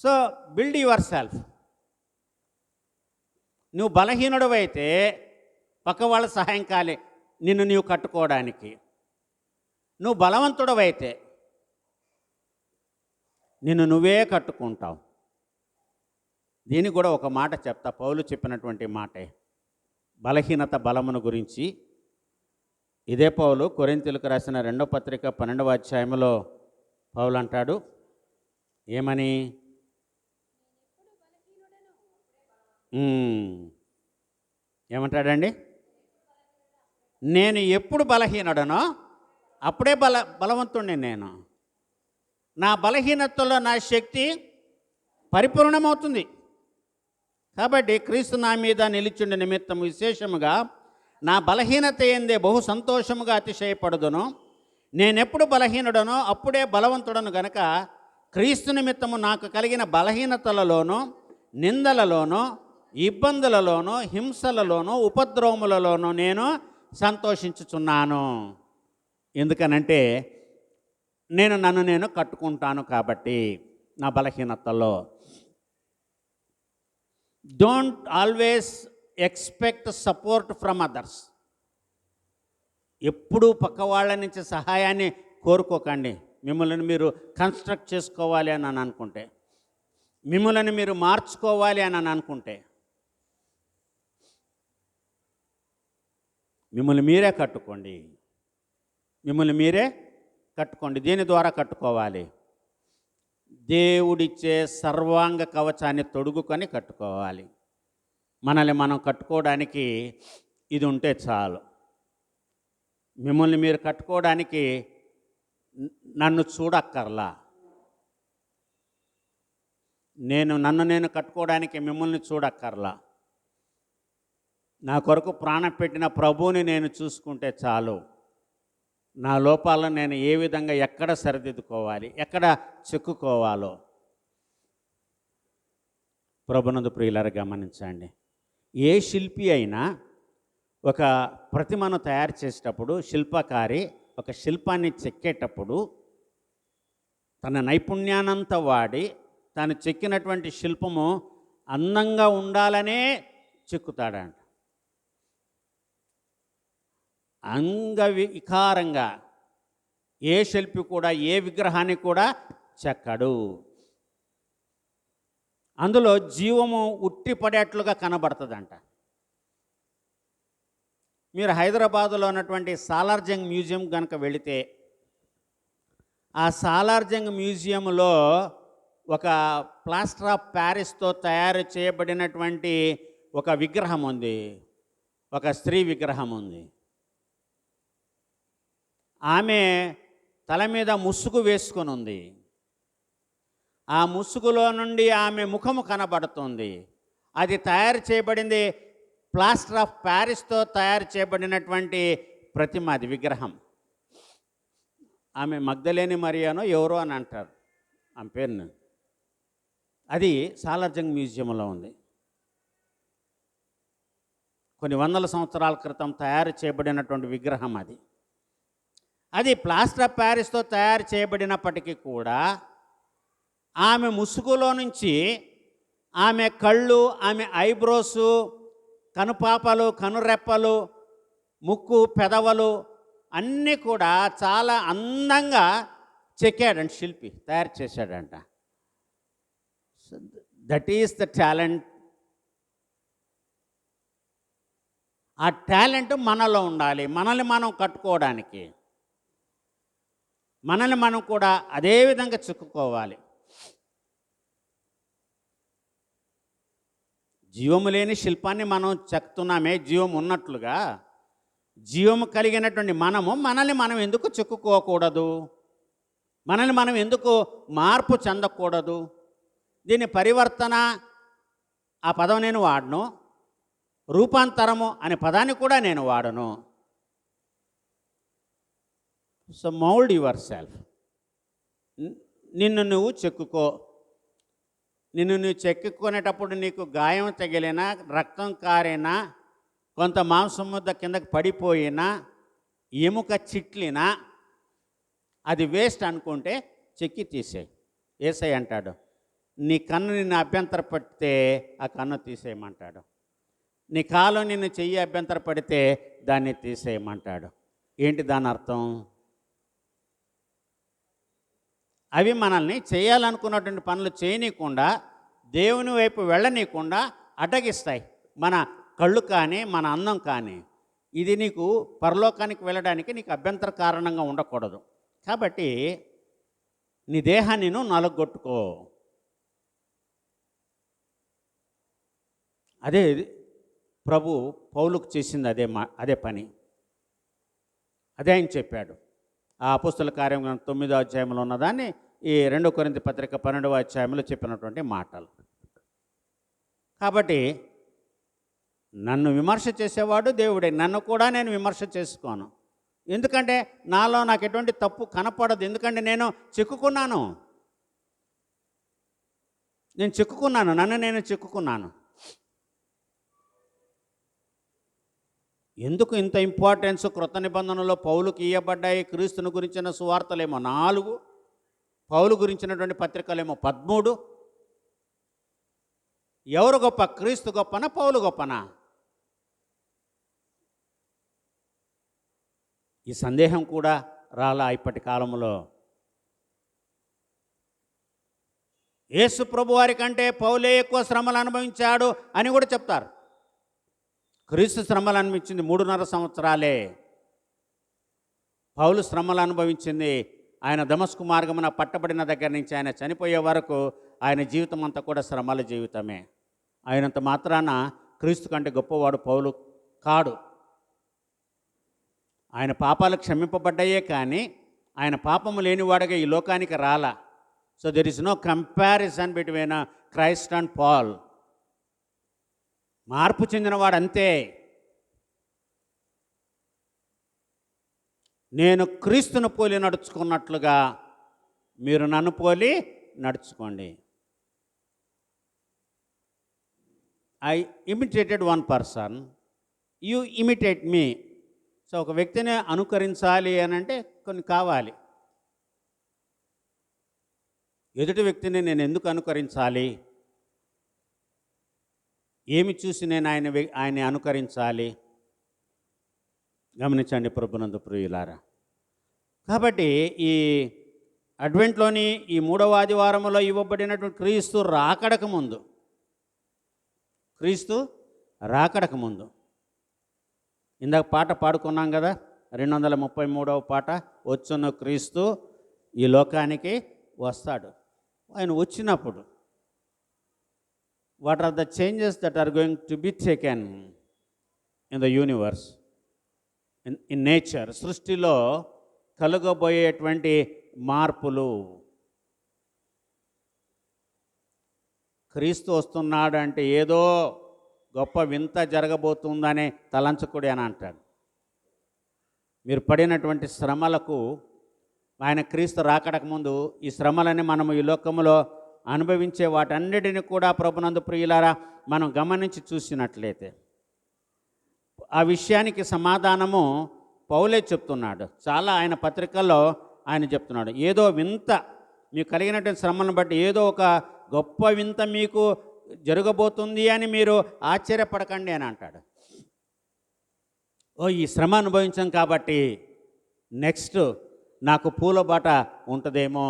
So build your self. నువ్వు బలహీనుడవైతే పక్క వాళ్ళ సహాయం కాలే నిన్ను నీవు కట్టుకోవడానికి. నువ్వు బలవంతుడవైతే నిన్ను నువ్వే కట్టుకుంటావు. దీనికి కూడా ఒక మాట చెప్తా, పౌలు చెప్పినటువంటి మాటే, బలహీనత బలమును గురించి. ఇదే పౌలు కొరింథీయులకు రాసిన 2వ పత్రిక 12వ అధ్యాయంలో పౌలు అంటాడు, ఏమని? ఏమంటాడండి? నేను ఎప్పుడు బలహీనుడనో అప్పుడే బలవంతుడిని నేను. నా బలహీనతలో నా శక్తి పరిపూర్ణమవుతుంది. కాబట్టి క్రీస్తు నా మీద నిలిచుండి నిమిత్తం విశేషముగా నా బలహీనత ఏందే బహు సంతోషముగా అతిశయపడుదును. నేనెప్పుడు బలహీనుడనో అప్పుడే బలవంతుడను గనక క్రీస్తు నిమిత్తము నాకు కలిగిన బలహీనతలలోనూ, నిందలలోనూ, ఇబ్బందులలోనూ, హింసలలోనూ, ఉపద్రవములలోనూ నేను సంతోషించుచున్నాను. ఎందుకనంటే నన్ను నేను కట్టుకుంటాను కాబట్టి. నా బలహీనతలో don't always expect support from others. ఎప్పుడూ పక్క వాళ్ళ నుంచి సహాయాన్ని కోరుకోకండి. మిమ్మల్ని మీరు కన్స్ట్రక్ట్ చేసుకోవాలి అని అనుకుంటే, మిమ్మల్ని మీరు మార్చుకోవాలి అని అనుకుంటే, మిమ్మల్ని మీరే కట్టుకోండి. మిమ్మల్ని మీరే కట్టుకోండి. దేని ద్వారా కట్టుకోవాలి? దేవుడిచ్చే సర్వాంగ కవచాన్ని తొడుగుకొని కట్టుకోవాలి. మనల్ని మనం కట్టుకోవడానికి ఇది ఉంటే చాలు. మిమ్మల్ని మీరు కట్టుకోవడానికి నన్ను చూడక్కర్లా. నన్ను నేను కట్టుకోవడానికి మిమ్మల్ని చూడక్కర్లా. నా కొరకు ప్రాణం పెట్టిన ప్రభువుని నేను చూసుకుంటే చాలు. నా లోపాలను నేను ఏ విధంగా ఎక్కడ సరిదిద్దుకోవాలి, ఎక్కడ చెక్కుకోవాలో. ప్రభునందు ప్రియులారా గమనించండి, ఏ శిల్పి అయినా ఒక ప్రతిమను తయారు చేసేటప్పుడు, శిల్పకారి ఒక శిల్పాన్ని చెక్కేటప్పుడు తన నైపుణ్యానంతా వాడి తాను చెక్కినటువంటి శిల్పము అందంగా ఉండాలనే చెక్కుతాడంట. అంగవికారంగా ఏ శిల్పి కూడా ఏ విగ్రహాన్ని కూడా చెక్కడు. అందులో జీవము ఉట్టిపడేట్లుగా కనబడుతుందంట. మీరు హైదరాబాదులో ఉన్నటువంటి సాలార్జంగ్ మ్యూజియం కనుక వెళితే, ఆ సాలార్జంగ్ మ్యూజియంలో ఒక ప్లాస్టర్ ఆఫ్ ప్యారిస్తో తయారు చేయబడినటువంటి ఒక విగ్రహం ఉంది, ఒక స్త్రీ విగ్రహం ఉంది. ఆమె తల మీద ముసుగు వేసుకొని ఉంది. ఆ ముసుగులో నుండి ఆమె ముఖము కనబడుతుంది. అది తయారు చేయబడింది ప్లాస్టర్ ఆఫ్ ప్యారిస్తో తయారు చేయబడినటువంటి ప్రతిమ, అది విగ్రహం. ఆమె మగ్ధలేని మరియానో ఎవరో అని అంటారు ఆమె పేరును. అది సాలార్జంగ్ మ్యూజియంలో ఉంది. కొన్ని వందల సంవత్సరాల క్రితం తయారు చేయబడినటువంటి విగ్రహం అది. అది ప్లాస్టర్ ఆఫ్ ప్యారిస్తో తయారు చేయబడినప్పటికీ కూడా ఆమె ముసుగులో నుంచి ఆమె కళ్ళు, ఆమె ఐబ్రోసు, కనుపాపలు, కనురెప్పలు, ముక్కు, పెదవులు అన్నీ కూడా చాలా అందంగా చెక్కాడంట శిల్పి, తయారు చేశాడంట. So that is the talent. ఆ టాలెంట్ మనలో ఉండాలి, మనల్ని మనం కట్టుకోవడానికి. మనల్ని మనం కూడా అదే విధంగా చిక్కుకోవాలి. జీవము లేని శిల్పాన్ని మనం చెక్కుతున్నామే, జీవం ఉన్నట్లుగా జీవము కలిగినటువంటి మనల్ని మనం ఎందుకు చిక్కుకోకూడదు? మనల్ని మనం ఎందుకు మార్పు చెందకూడదు? దీని పరివర్తన ఆ పదం నేను వాడను, రూపాంతరము అనే పదాన్ని కూడా నేను వాడను. So mould your self. నిన్ను నువ్వు చెక్కుకో. నిన్ను నువ్వు చెక్కుకునేటప్పుడు నీకు గాయం తగిలినా, రక్తం కారినా, కొంత మాంసం ముద్ద కిందకి పడిపోయినా, ఎముక చిట్లినా అది వేస్ట్ అనుకుంటే చెక్కి తీసేయి. ఏసై అంటాడు, నీ కన్ను నిన్ను అభ్యంతరపడితే ఆ కన్ను తీసేయమంటాడు. నీ కాలు నిన్ను చెయ్యి అభ్యంతరపడితే దాన్ని తీసేయమంటాడు. ఏంటి దాని అర్థం? అవి మనల్ని చేయాలనుకున్నటువంటి పనులు చేయనీయకుండా, దేవుని వైపు వెళ్ళనీయకుండా అడ్డగిస్తాయి. మన కళ్ళు కానీ, మన అందం కానీ. ఇది నీకు పరలోకానికి వెళ్ళడానికి నీకు అభ్యంతర కారణంగా ఉండకూడదు. కాబట్టి నీ దేహాన్ని నువ్వు నలగొట్టుకో. అదే ప్రభు పౌలుకు చేసింది, అదే పని. అదే ఆయన చెప్పాడు. ఆ అపోస్తల కార్యం 9వ అధ్యాయంలో ఉన్నదాన్ని ఈ 2 కొరింథీ పత్రిక 12వ అధ్యాయంలో చెప్పినటువంటి మాటలు. కాబట్టి నన్ను విమర్శ చేసేవాడు దేవుడే. నన్ను కూడా నేను విమర్శ చేసుకోను. ఎందుకంటే నాలో నాకు ఎటువంటి తప్పు కనపడదు. ఎందుకంటే నేను చిక్కుకున్నాను. నన్ను నేను చిక్కుకున్నాను. ఎందుకు ఇంత ఇంపార్టెన్స్ క్రొత్త నిబంధనలో పౌలుకి ఇవ్వబడ్డాయి? క్రీస్తుని గురించిన సువార్తలేమో 4, పౌలు గురించినటువంటి పత్రికలేమో 13. ఎవరు గొప్ప? క్రీస్తు గొప్పనా, పౌలు గొప్పనా? ఈ సందేహం కూడా రాలా ఇప్పటి కాలంలో. యేసు ప్రభు వారి కంటే పౌలే ఎక్కువ శ్రమలు అనుభవించాడు అని కూడా చెప్తారు. క్రీస్తు శ్రమలు అనుభవించింది 3.5 సంవత్సరాలే. పౌలు శ్రమలు అనుభవించింది ఆయన దమస్కు మార్గమున పట్టబడిన దగ్గర నుంచి ఆయన చనిపోయే వరకు ఆయన జీవితం అంతా కూడా శ్రమల జీవితమే. ఆయనంత మాత్రాన క్రీస్తు కంటే గొప్పవాడు పౌలు కాడు. ఆయన పాపాలు క్షమింపబడ్డాయే కానీ ఆయన పాపము లేనివాడుగా ఈ లోకానికి రాలా. So there is no comparison between Christ and Paul. మార్పు చెందినవాడు అంతే. నేను క్రీస్తును పోలి నడుచుకున్నట్లుగా మీరు నన్ను పోలి నడుచుకోండి. I imitated one person, you imitate me. So ఒక వ్యక్తిని అనుకరించాలి అని అంటే కొన్ని కావాలి. ఎదుటి వ్యక్తిని నేను ఎందుకు అనుకరించాలి? ఏమి చూసి నేను ఆయన్ని అనుకరించాలి? గమనించండి ప్రభునందు ప్రియులారా. కాబట్టి ఈ అడ్వెంట్లోని ఈ 3వ ఆదివారంలో ఇవ్వబడినటువంటి క్రీస్తు రాకడకు ముందు ఇందాక పాట పాడుకున్నాం కదా, 233వ పాట, వచ్చును క్రీస్తు ఈ లోకానికి వస్తాడు. ఆయన వచ్చినప్పుడు what are the changes that are going to be taken in the universe, in nature, సృష్టిలో కలుగబోయేటువంటి మార్పులు. క్రీస్తు వస్తున్నాడు అంటే ఏదో గొప్ప వింత జరగబోతుందని తలంచకుడి అని అంటాడు. మీరు పడినటువంటి శ్రమలకు ఆయన క్రీస్తు రాకడకు ముందు ఈ శ్రమలని మనము ఈ లోకములో అనుభవించే వాటన్నిటిని కూడా ప్రభునందు ప్రియులారా మనం గమనించి చూసినట్లయితే ఆ విషయానికి సమాధానము పౌలే చెప్తున్నాడు. చాలా ఆయన పత్రికల్లో ఆయన చెప్తున్నాడు, ఏదో వింత మీకు కలిగినటువంటి శ్రమను బట్టి ఏదో ఒక గొప్ప వింత మీకు జరగబోతుంది అని మీరు ఆశ్చర్యపడకండి అని అంటాడు. ఈ శ్రమ అనుభవించాం కాబట్టి నెక్స్ట్ నాకు పూల బాట ఉంటుందేమో.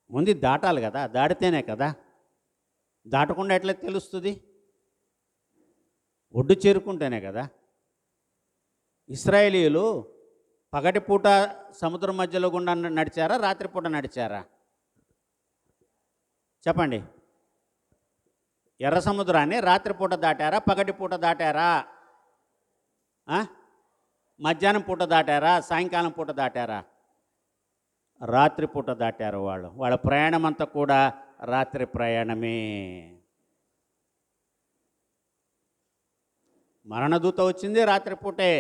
ముందు దాటాలి కదా, దాటితేనే కదా, దాటకుండా ఎట్లా తెలుస్తుంది? ఒడ్డు చేరుకుంటేనే కదా. ఇశ్రాయేలీయులు పగటిపూట సముద్రం మధ్యలో గుండా నడిచారా, రాత్రిపూట నడిచారా? చెప్పండి. ఎర్ర సముద్రాన్ని రాత్రిపూట దాటారా, పగటిపూట దాటారా? మధ్యాహ్నం పూట దాటారా, సాయంకాలం పూట దాటారా? రాత్రిపూట దాటారు. వాళ్ళ ప్రయాణం అంతా కూడా రాత్రి ప్రయాణమే. మరణదూత వచ్చింది రాత్రిపూటే,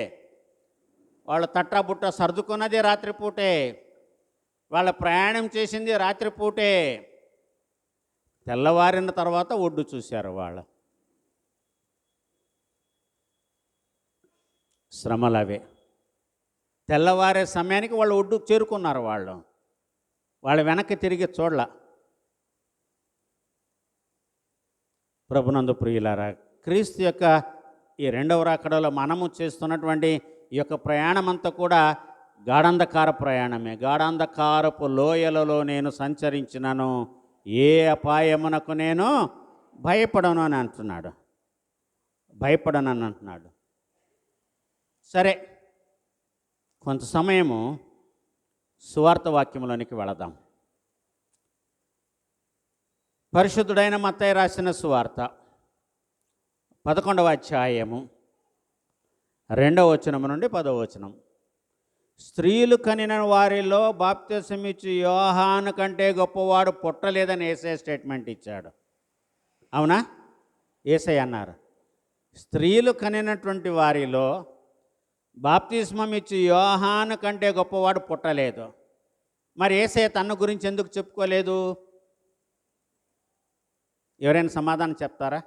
వాళ్ళు తట్టాబుట్ట సర్దుకున్నది రాత్రిపూటే, వాళ్ళ ప్రయాణం చేసింది రాత్రిపూటే. తెల్లవారిన తర్వాత ఒడ్డు చూశారు. వాళ్ళ శ్రమలవే. తెల్లవారే సమయానికి వాళ్ళు ఒడ్డు చేరుకున్నారు. వాళ్ళు వెనక్కి తిరిగి చూడల. ప్రభునందు ప్రియులారా, క్రీస్తు యొక్క ఈ రెండవ రాకడలో మనము చేస్తున్నటువంటి ఈ యొక్క ప్రయాణం అంతా కూడా గాఢాంధకార ప్రయాణమే. గాఢాంధకారపు లోయలలో నేను సంచరించినను ఏ అపాయమునకు నేను భయపడను అని అంటున్నాడు. భయపడనని అంటున్నాడు. సరే, కొంత సమయము సువార్త వాక్యంలోనికి వెళదాం. పరిశుద్ధుడైన మత్తయి రాసిన సువార్త 11వ అధ్యాయము 2వ వచనం నుండి 10వ వచనం. స్త్రీలు కనిన వారిలో బాప్తిసమిచ్చు యోహాను కంటే గొప్పవాడు పుట్టలేదని యేసయ్య స్టేట్మెంట్ ఇచ్చాడు. అవునా? యేసయ్య అన్నారు, స్త్రీలు కనినటువంటి వారిలో బాప్తిస్మం ఇచ్చి యోహాను కంటే గొప్పవాడు పుట్టలేదు. మరి యేసయ్య తన గురించి ఎందుకు చెప్పుకోలేదు? ఎవరైనా సమాధానం చెప్తారా?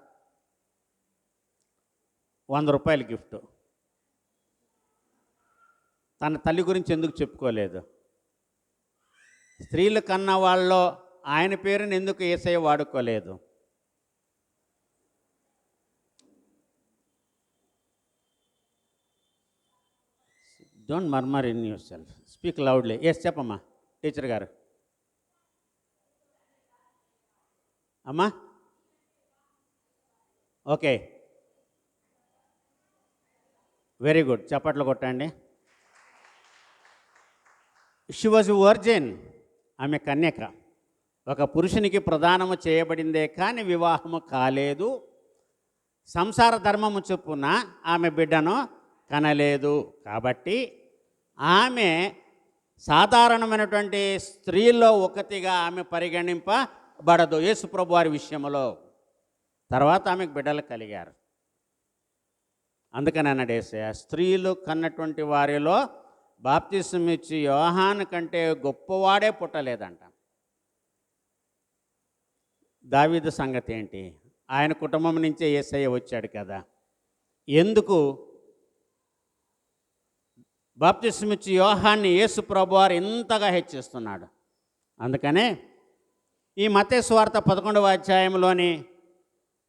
100 రూపాయల గిఫ్ట్. తన తల్లి గురించి ఎందుకు చెప్పుకోలేదు? స్త్రీలు కన్న వాళ్ళలో ఆయన పేరుని ఎందుకు యేసయ్య వాడుకోలేదు? Don't murmur in yourself, speak loudly. Yes చెప్పమ్మా టీచర్ గారు. అమ్మా ఓకే, వెరీ గుడ్, చప్పట్లు కొట్టండి. షీ వాజ్ వర్జిన్, ఆమె కన్యక, ఒక పురుషునికి ప్రదానము చేయబడిందే కానీ వివాహము కాలేదు. సంసార ధర్మము చొప్పున ఆమె బిడ్డను కనలేదు. కాబట్టి ఆమె సాధారణమైనటువంటి స్త్రీల్లో ఒకటిగా ఆమె పరిగణింపబడదు యేసు ప్రభు వారి విషయంలో. తర్వాత ఆమెకు బిడ్డలు కలిగారు. అందుకని అన్నాడు యేసయ్య, స్త్రీలు కన్నటువంటి వారిలో బాప్తిసం ఇచ్చి యోహాను కంటే గొప్పవాడే పుట్టలేదంట. దావీదు సంగతి ఏంటి? ఆయన కుటుంబం నుంచే యేసయ్య వచ్చాడు కదా. ఎందుకు బాప్తిసం ఇచ్చి యోహాన్ని యేసు ప్రభువారు ఇంతగా హెచ్చిస్తున్నాడు? అందుకనే ఈ మత్తయి సువార్త 11వ అధ్యాయంలోని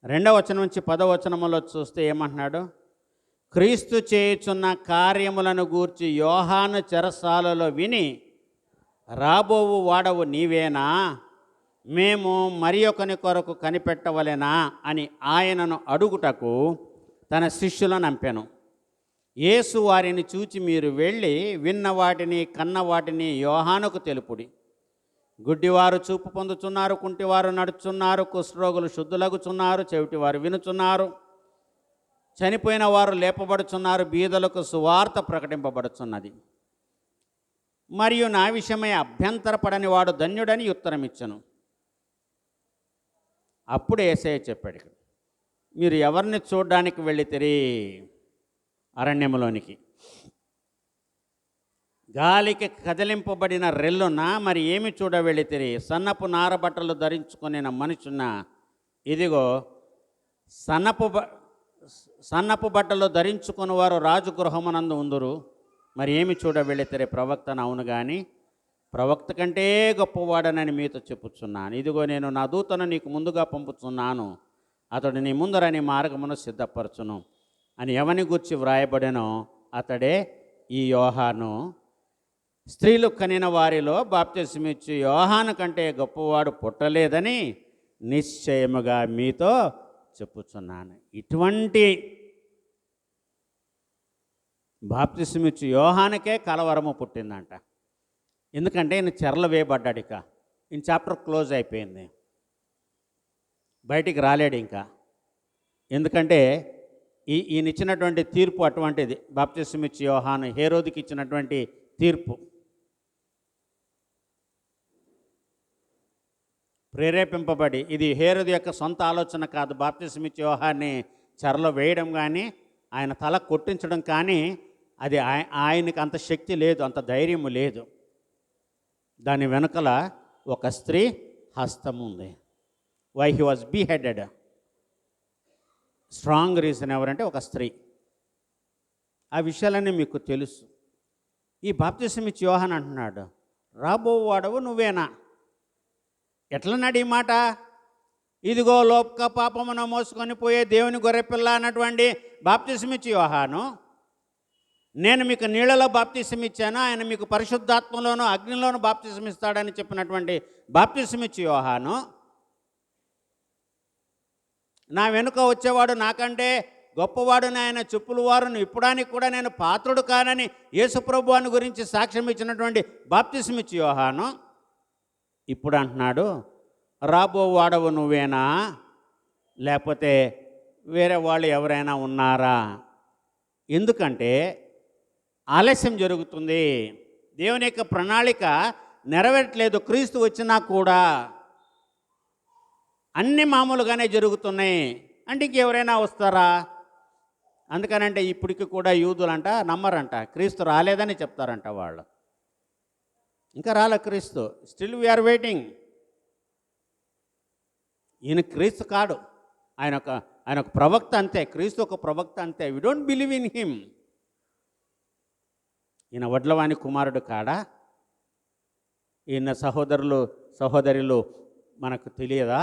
2వ వచనం నుంచి 10వ వచనంలో చూస్తే ఏమంటున్నాడు? క్రీస్తు చేయుచున్న కార్యములను గూర్చి యోహాను చెరసాలలో విని, రాబోవు వాడవు నీవేనా, మేము మరి ఒకని కొరకు కనిపెట్టవలెనా అని ఆయనను అడుగుటకు తన శిష్యులను పంపెను. యేసు వారిని చూచి, మీరు వెళ్ళి విన్న వాటిని కన్న వాటిని యోహానుకు తెలుపుడి. గుడ్డివారు చూపు పొందుచున్నారు, కుంటివారు నడుచున్నారు, కుష్ఠరోగులు శుద్ధులగుచున్నారు, చెవిటివారు వినుచున్నారు, చనిపోయిన వారు లేపబడుచున్నారు, బీదలకు సువార్త ప్రకటింపబడుచున్నది. మరియు నా విషయమై అభ్యంతరపడని వాడు ధన్యుడని ఉత్తరం ఇచ్చెను. అప్పుడు యేసయ్య చెప్పాడు, మీరు ఎవరిని చూడడానికి వెళ్ళితిరి? అరణ్యములోనికి. గాలికి కదిలింపబడిన రెల్లున మరి ఏమి చూడ వెళ్ళితిరి? సన్నపు నారబట్టలు ధరించుకొనిన మనుషున్న. ఇదిగో సన్నపు బట్టలు ధరించుకుని వారు రాజగృహమునందు ఉందురు. మరి ఏమి చూడ వెళ్ళితిరి? ప్రవక్తను. అవును కానీ ప్రవక్త కంటే గొప్పవాడనని మీతో చెప్పుచున్నాను. ఇదిగో నేను నా దూతను నీకు ముందుగా పంపుచున్నాను, అతడు నీ ముందర నీ మార్గమును సిద్ధపరచును అని ఎవని గూర్చి వ్రాయబడెనో అతడే ఈ యోహాను. స్త్రీలు కనిన వారిలో బాప్తిసమిచ్చు యోహాను కంటే గొప్పవాడు పుట్టలేదని నిశ్చయముగా మీతో చెప్పుచున్నాను. ఇటువంటి బాప్తిసమిచ్చు యోహానుకే కలవరము పుట్టిందంట. ఎందుకంటే ఈయన చెరలు వేయబడ్డాడు. ఇక ఈయన చాప్టర్ క్లోజ్ అయిపోయింది, బయటికి రాలేడు ఇంకా. ఎందుకంటే ఈయన ఇచ్చినటువంటి తీర్పు అటువంటిది. బాప్తిసమిచ్చు యోహాను హేరోదుకి ఇచ్చినటువంటి తీర్పు ప్రేరేపింపబడి, ఇది హేరోదు యొక్క సొంత ఆలోచన కాదు. బాప్తిసమిచ్చు యోహాన్ని చెరలో వేయడం కానీ ఆయన తల కొట్టించడం కానీ అది ఆయనకి అంత శక్తి లేదు, అంత ధైర్యము లేదు. దాని వెనుకల ఒక స్త్రీ హస్తం ఉంది. Why he was beheaded. Strong reason ఎవరంటే ఒక స్త్రీ. ఆ విషయాలన్నీ మీకు తెలుసు. ఈ బాప్తిసమిచ్చు యోహాను అంటున్నాడు, రాబోవాడవు నువ్వేనా? ఎట్లన్నాడు ఈ మాట? ఇదిగో లోక పాపమును మోసుకొని పోయే దేవుని గొర్రెపిల్ల అన్నటువంటి బాప్తిసమిచ్చు యోహాను, నేను మీకు నీళ్ళలో బాప్తిసం ఇచ్చాను, ఆయన మీకు పరిశుద్ధాత్మలోను అగ్నిలోను బాప్తిసం ఇస్తాడని చెప్పినటువంటి బాప్తిసమిచ్చు యోహాను, నా వెనుక వచ్చేవాడు నాకంటే గొప్పవాడు, ఆయన చెప్పులు వారును ఇప్పడానికి కూడా నేను పాత్రుడు కానని యేసుప్రభువుని గురించి సాక్ష్యం ఇచ్చినటువంటి బాప్తిసమిచ్చు యోహాను ఇప్పుడు అంటున్నాడు, రాబోవాడవు నువ్వేనా, లేకపోతే వేరే వాళ్ళు ఎవరైనా ఉన్నారా? ఎందుకంటే ఆలస్యం జరుగుతుంది, దేవుని యొక్క ప్రణాళిక నెరవేరట్లేదు. క్రీస్తు వచ్చినా కూడా అన్నీ మామూలుగానే జరుగుతున్నాయి అంటే ఇంకెవరైనా వస్తారా? అందుకనంటే ఇప్పటికి కూడా యూదులంట నమ్మరంట, క్రీస్తు రాలేదని చెప్తారంట వాళ్ళు. ఇంకా రాలే క్రీస్తు, స్టిల్ వీఆర్ వెయిటింగ్. ఈయన క్రీస్తు కాడు, ఆయన ఒక ప్రవక్త అంతే. క్రీస్తు ఒక ప్రవక్త అంతే. We don't believe in him. ఈయన వడ్లవాణి కుమారుడు కాడా? ఈయన సహోదరులు మనకు తెలియదా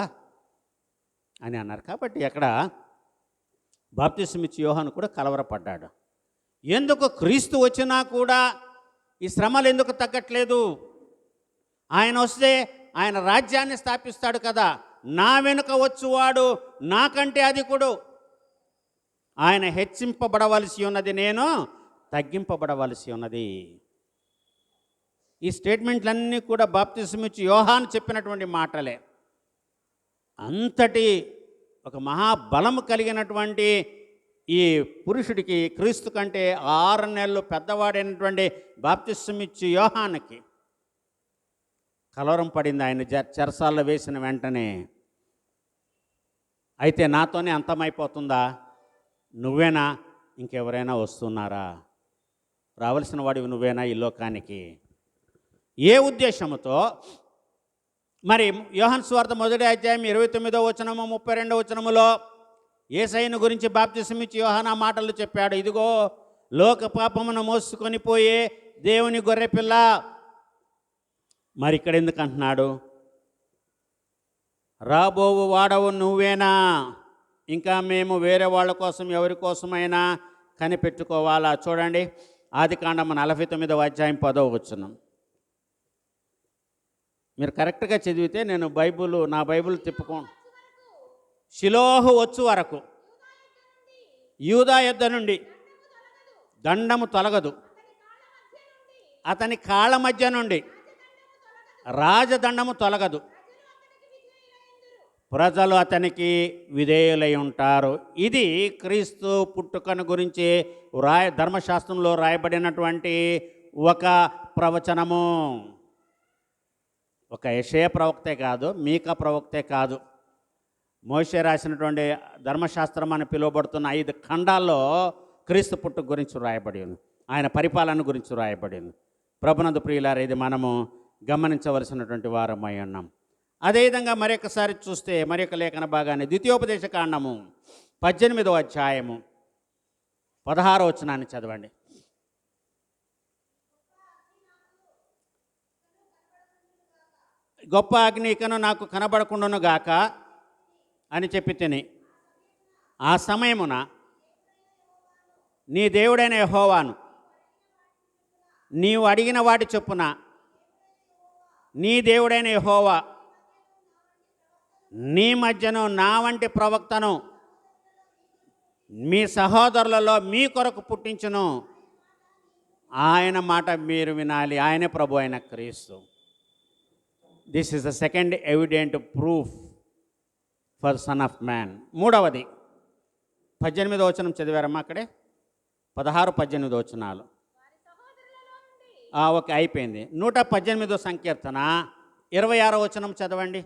అని అన్నారు. కాబట్టి అక్కడ బాప్తిసమిచ్చు యోహాను కూడా కలవరపడ్డాడు. ఎందుకు క్రీస్తు వచ్చినా కూడా ఈ శ్రమలు ఎందుకు తగ్గట్లేదు? ఆయన వస్తే ఆయన రాజ్యాన్ని స్థాపిస్తాడు కదా. నా వెనుక వచ్చువాడు నాకంటే అధికుడు, ఆయన హెచ్చింపబడవలసి ఉన్నది, నేను తగ్గింపబడవలసి ఉన్నది. ఈ స్టేట్మెంట్లన్నీ కూడా బాప్తిసమిచ్చు యోహాను చెప్పినటువంటి మాటలే. అంతటి ఒక మహాబలము కలిగినటువంటి ఈ పురుషుడికి, క్రీస్తు కంటే 6 నెలలు పెద్దవాడైనటువంటి బాప్తిసమిచ్చు యోహానుకి కలవరం పడింది ఆయన చెరసాల్లో వేసిన వెంటనే. అయితే నాతోనే అంతమైపోతుందా? నువ్వేనా? ఇంకెవరైనా వస్తున్నారా? రావలసిన వాడివి నువ్వేనా ఈ లోకానికి? ఏ ఉద్దేశంతో? మరి యోహాను సువార్త 1వ అధ్యాయం 29వ వచనము 32వ వచనములో యేసయ్యను గురించి బాప్తిసమిచ్చు యోహాను ఆ మాటలు చెప్పాడు. ఇదిగో లోక పాపమును మోసుకొని పోయే దేవుని గొర్రెపిల్ల. మరి ఇక్కడ ఎందుకు అంటున్నాడు? రాబోవు వాడవు నువ్వేనా, ఇంకా మేము వేరే వాళ్ళ కోసం ఎవరి కోసమైనా కనిపెట్టుకోవాలా. చూడండి, ఆదికాండము 49వ అధ్యాయం 10వ వచనం. మీరు కరెక్ట్గా చదివితే నేను నా బైబిల్ షిలోహు వచ్చు వరకు యూదా యొద్ద నుండి దండము తొలగదు, అతని కాళ్ళ మధ్య నుండి రాజదండము తొలగదు, ప్రజలు అతనికి విధేయులై ఉంటారు. ఇది క్రీస్తు పుట్టుకను గురించి ధర్మశాస్త్రంలో రాయబడినటువంటి ఒక ప్రవచనము. ఒక యెషయా ప్రవక్తే కాదు, మీకా ప్రవక్తే కాదు, మోషే రాసినటువంటి ధర్మశాస్త్రం అని పిలువబడుతున్న 5 ఖండాల్లో క్రీస్తు పుట్టుక గురించి రాయబడి ఉంది, ఆయన పరిపాలన గురించి రాయబడి ఉంది. ప్రభునందు ప్రియులారా, ఇది మనము గమనించవలసినటువంటి వారమై ఉన్నాం. అదేవిధంగా మరొకసారి చూస్తే మరొక లేఖన భాగాన్ని ద్వితీయోపదేశ కాండము 18వ అధ్యాయము 16వ వచనాన్ని చదవండి. గొప్ప అగ్ని ఇకను నాకు కనబడకుండాను గాక అని చెప్పి తిని, ఆ సమయమున నీ దేవుడైన యెహోవాను నీవు అడిగిన వాటి చొప్పున నీ దేవుడైన యెహోవా నీ మధ్యను నా వంటి ప్రవక్తను మీ సహోదరులలో మీ కొరకు పుట్టించును. ఆయన మాట మీరు వినాలి. ఆయనే ప్రభు అయిన క్రీస్తు. This is the second evident proof for son of man. మూడవది 18వ వచనం చదివారమ్మా అక్కడే, 16-18 వచనాలు. ఓకే, అయిపోయింది. 118వ సంకీర్తన 26వ వచనం చదవండి.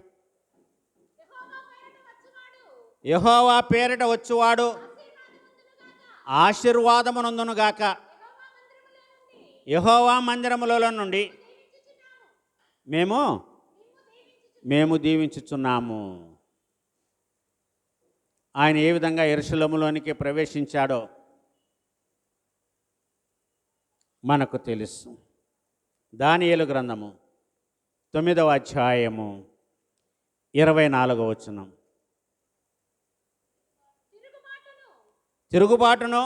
యెహోవా పేరిట వచ్చువాడు ఆశీర్వాదమునందునుగాక, యెహోవా మందిరములలో నుండి మేము దీవించుచున్నాము. ఆయన ఏ విధంగా యెరూషలేములోనికి ప్రవేశించాడో మనకు తెలుసు. దానియేలు గ్రంథము 9వ అధ్యాయము 24వ వచనం. తిరుగుబాటును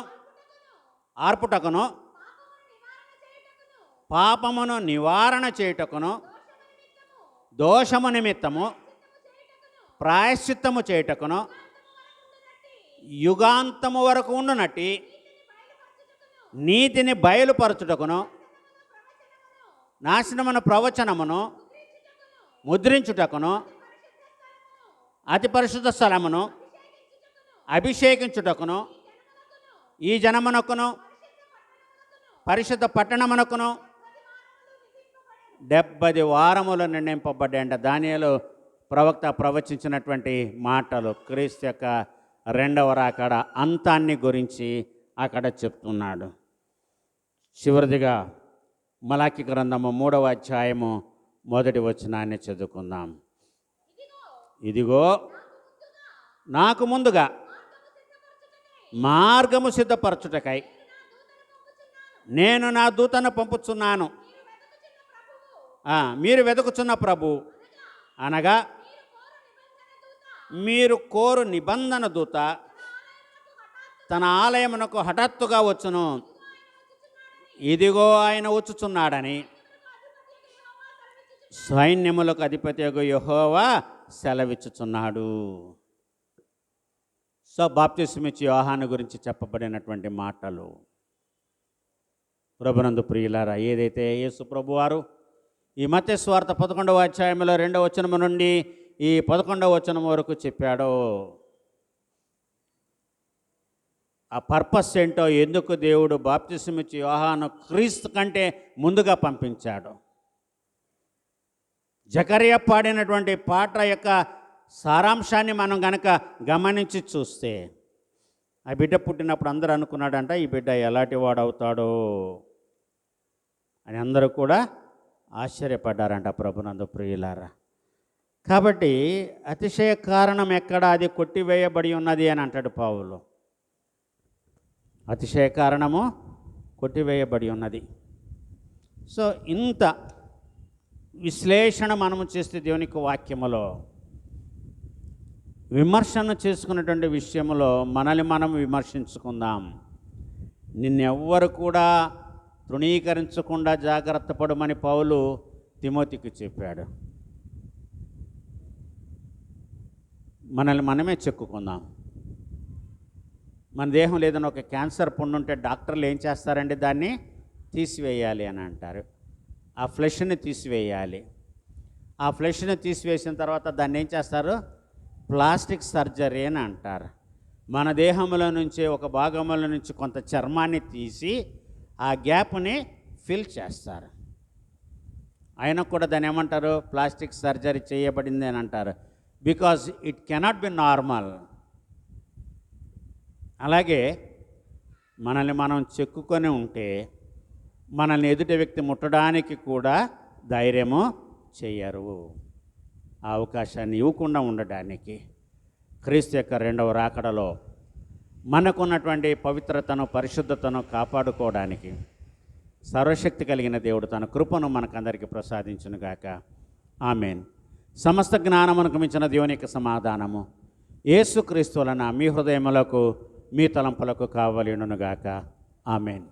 ఆర్పుటకును పాపమును నివారణ చేయుటకును దోషము నిమిత్తము ప్రాయశ్చిత్తము చేయుటకును యుగాంతము వరకు ఉండునట్టి నీతిని బయలుపరచుటకును నాశనమున ప్రవచనమును ముద్రించుటకును అతి పరిశుద్ధ స్థలమును అభిషేకించుటకును ఈ జనమునకును పరిశుద్ధ పట్టణమునకును 70 వారములు నిర్ణయింపబడ్డాయంట. దానియేలు ప్రవక్త ప్రవచించినటువంటి మాటలు క్రీస్తు యొక్క రెండవ రాకడ అంతాన్ని గురించి అక్కడ చెప్తున్నాడు. చివరిదిగా మలాకి గ్రంథము 3వ అధ్యాయము 1వ వచనాన్ని చదువుకుందాం. ఇదిగో నాకు ముందుగా మార్గము సిద్ధపరచుటకై నేను నా దూతను పంపుచున్నాను. మీరు వెతుకుచున్న ప్రభు అనగా మీరు కోరు నిబంధన దూత తన ఆలయమునకు హఠాత్తుగా వచ్చును. ఇదిగో ఆయన వచ్చుచున్నాడని సైన్యములకు అధిపతియగు యెహోవా సెలవిచ్చుచున్నాడు. సో బాప్తిస్మిచ్చి యోహాను గురించి చెప్పబడినటువంటి మాటలు. ప్రభునందు ప్రియులారా, ఏదైతే యేసు ప్రభువారు ఈ మత్తయి సువార్త 11వ అధ్యాయంలో 2వ వచనం నుండి ఈ 11వ వచనం వరకు చెప్పాడో, ఆ పర్పస్ ఏంటో, ఎందుకు దేవుడు బాప్తిస్మిచ్చి యోహాను క్రీస్తు కంటే ముందుగా పంపించాడు. జకరియా పాడినటువంటి పాట యొక్క సారాంశాన్ని మనం గనక గమనించి చూస్తే, ఆ బిడ్డ పుట్టినప్పుడు అందరూ అనుకున్నాడంట, ఈ బిడ్డ ఎలాంటి వాడవుతాడో అని అందరూ కూడా ఆశ్చర్యపడ్డారంట. ప్రభునందు ప్రియులారా, కాబట్టి అతిశయ కారణం ఎక్కడ, అది కొట్టివేయబడి ఉన్నది అని అంటాడు పౌలు. అతిశయ కారణము కొట్టివేయబడి ఉన్నది. సో ఇంత విశ్లేషణ మనము చేస్తే దేవునికి వాక్యములో విమర్శన చేసుకున్నటువంటి విషయంలో మనల్ని మనం విమర్శించుకుందాం. నిన్నెవ్వరు కూడా తృణీకరించకుండా జాగ్రత్త పడమని పౌలు తిమోతికి చెప్పాడు. మనల్ని మనమే చెక్కుకుందాం. మన దేహం లేదని ఒక క్యాన్సర్ పుండు ఉంటే డాక్టర్లు ఏం చేస్తారండి? దాన్ని తీసివేయాలి అని అంటారు. ఆ ఫ్లెష్ని తీసివేయాలి. ఆ ఫ్లెష్ని తీసివేసిన తర్వాత దాన్ని ఏం చేస్తారు? ప్లాస్టిక్ సర్జరీ అని అంటారు. మన దేహంలో నుంచి ఒక భాగంలో నుంచి కొంత చర్మాన్ని తీసి ఆ గ్యాప్ని ఫిల్ చేస్తారు. అయినా కూడా దాన్ని ఏమంటారు? ప్లాస్టిక్ సర్జరీ చేయబడింది అని అంటారు. Because it cannot be normal. అలాగే మనల్ని మనం చెక్కుకొని ఉంటే మనల్ని ఎదుటి వ్యక్తి ముట్టడానికి కూడా ధైర్యము చేయరు. ఆ అవకాశాన్ని ఇవ్వకుండా ఉండడానికి క్రీస్తు యొక్క రెండవ రాకడలో మనకున్నటువంటి పవిత్రతను, పరిశుద్ధతను కాపాడుకోవడానికి సర్వశక్తి కలిగిన దేవుడు తన కృపను మనకందరికీ ప్రసాదించునుగాక. ఆమేన్. సమస్త జ్ఞానమునకు మించిన దేవుని యొక్క సమాధానము యేసుక్రీస్తు వలన మీ హృదయములకు, మీ తలంపులకు కావలెనుగాక. ఆమేన్.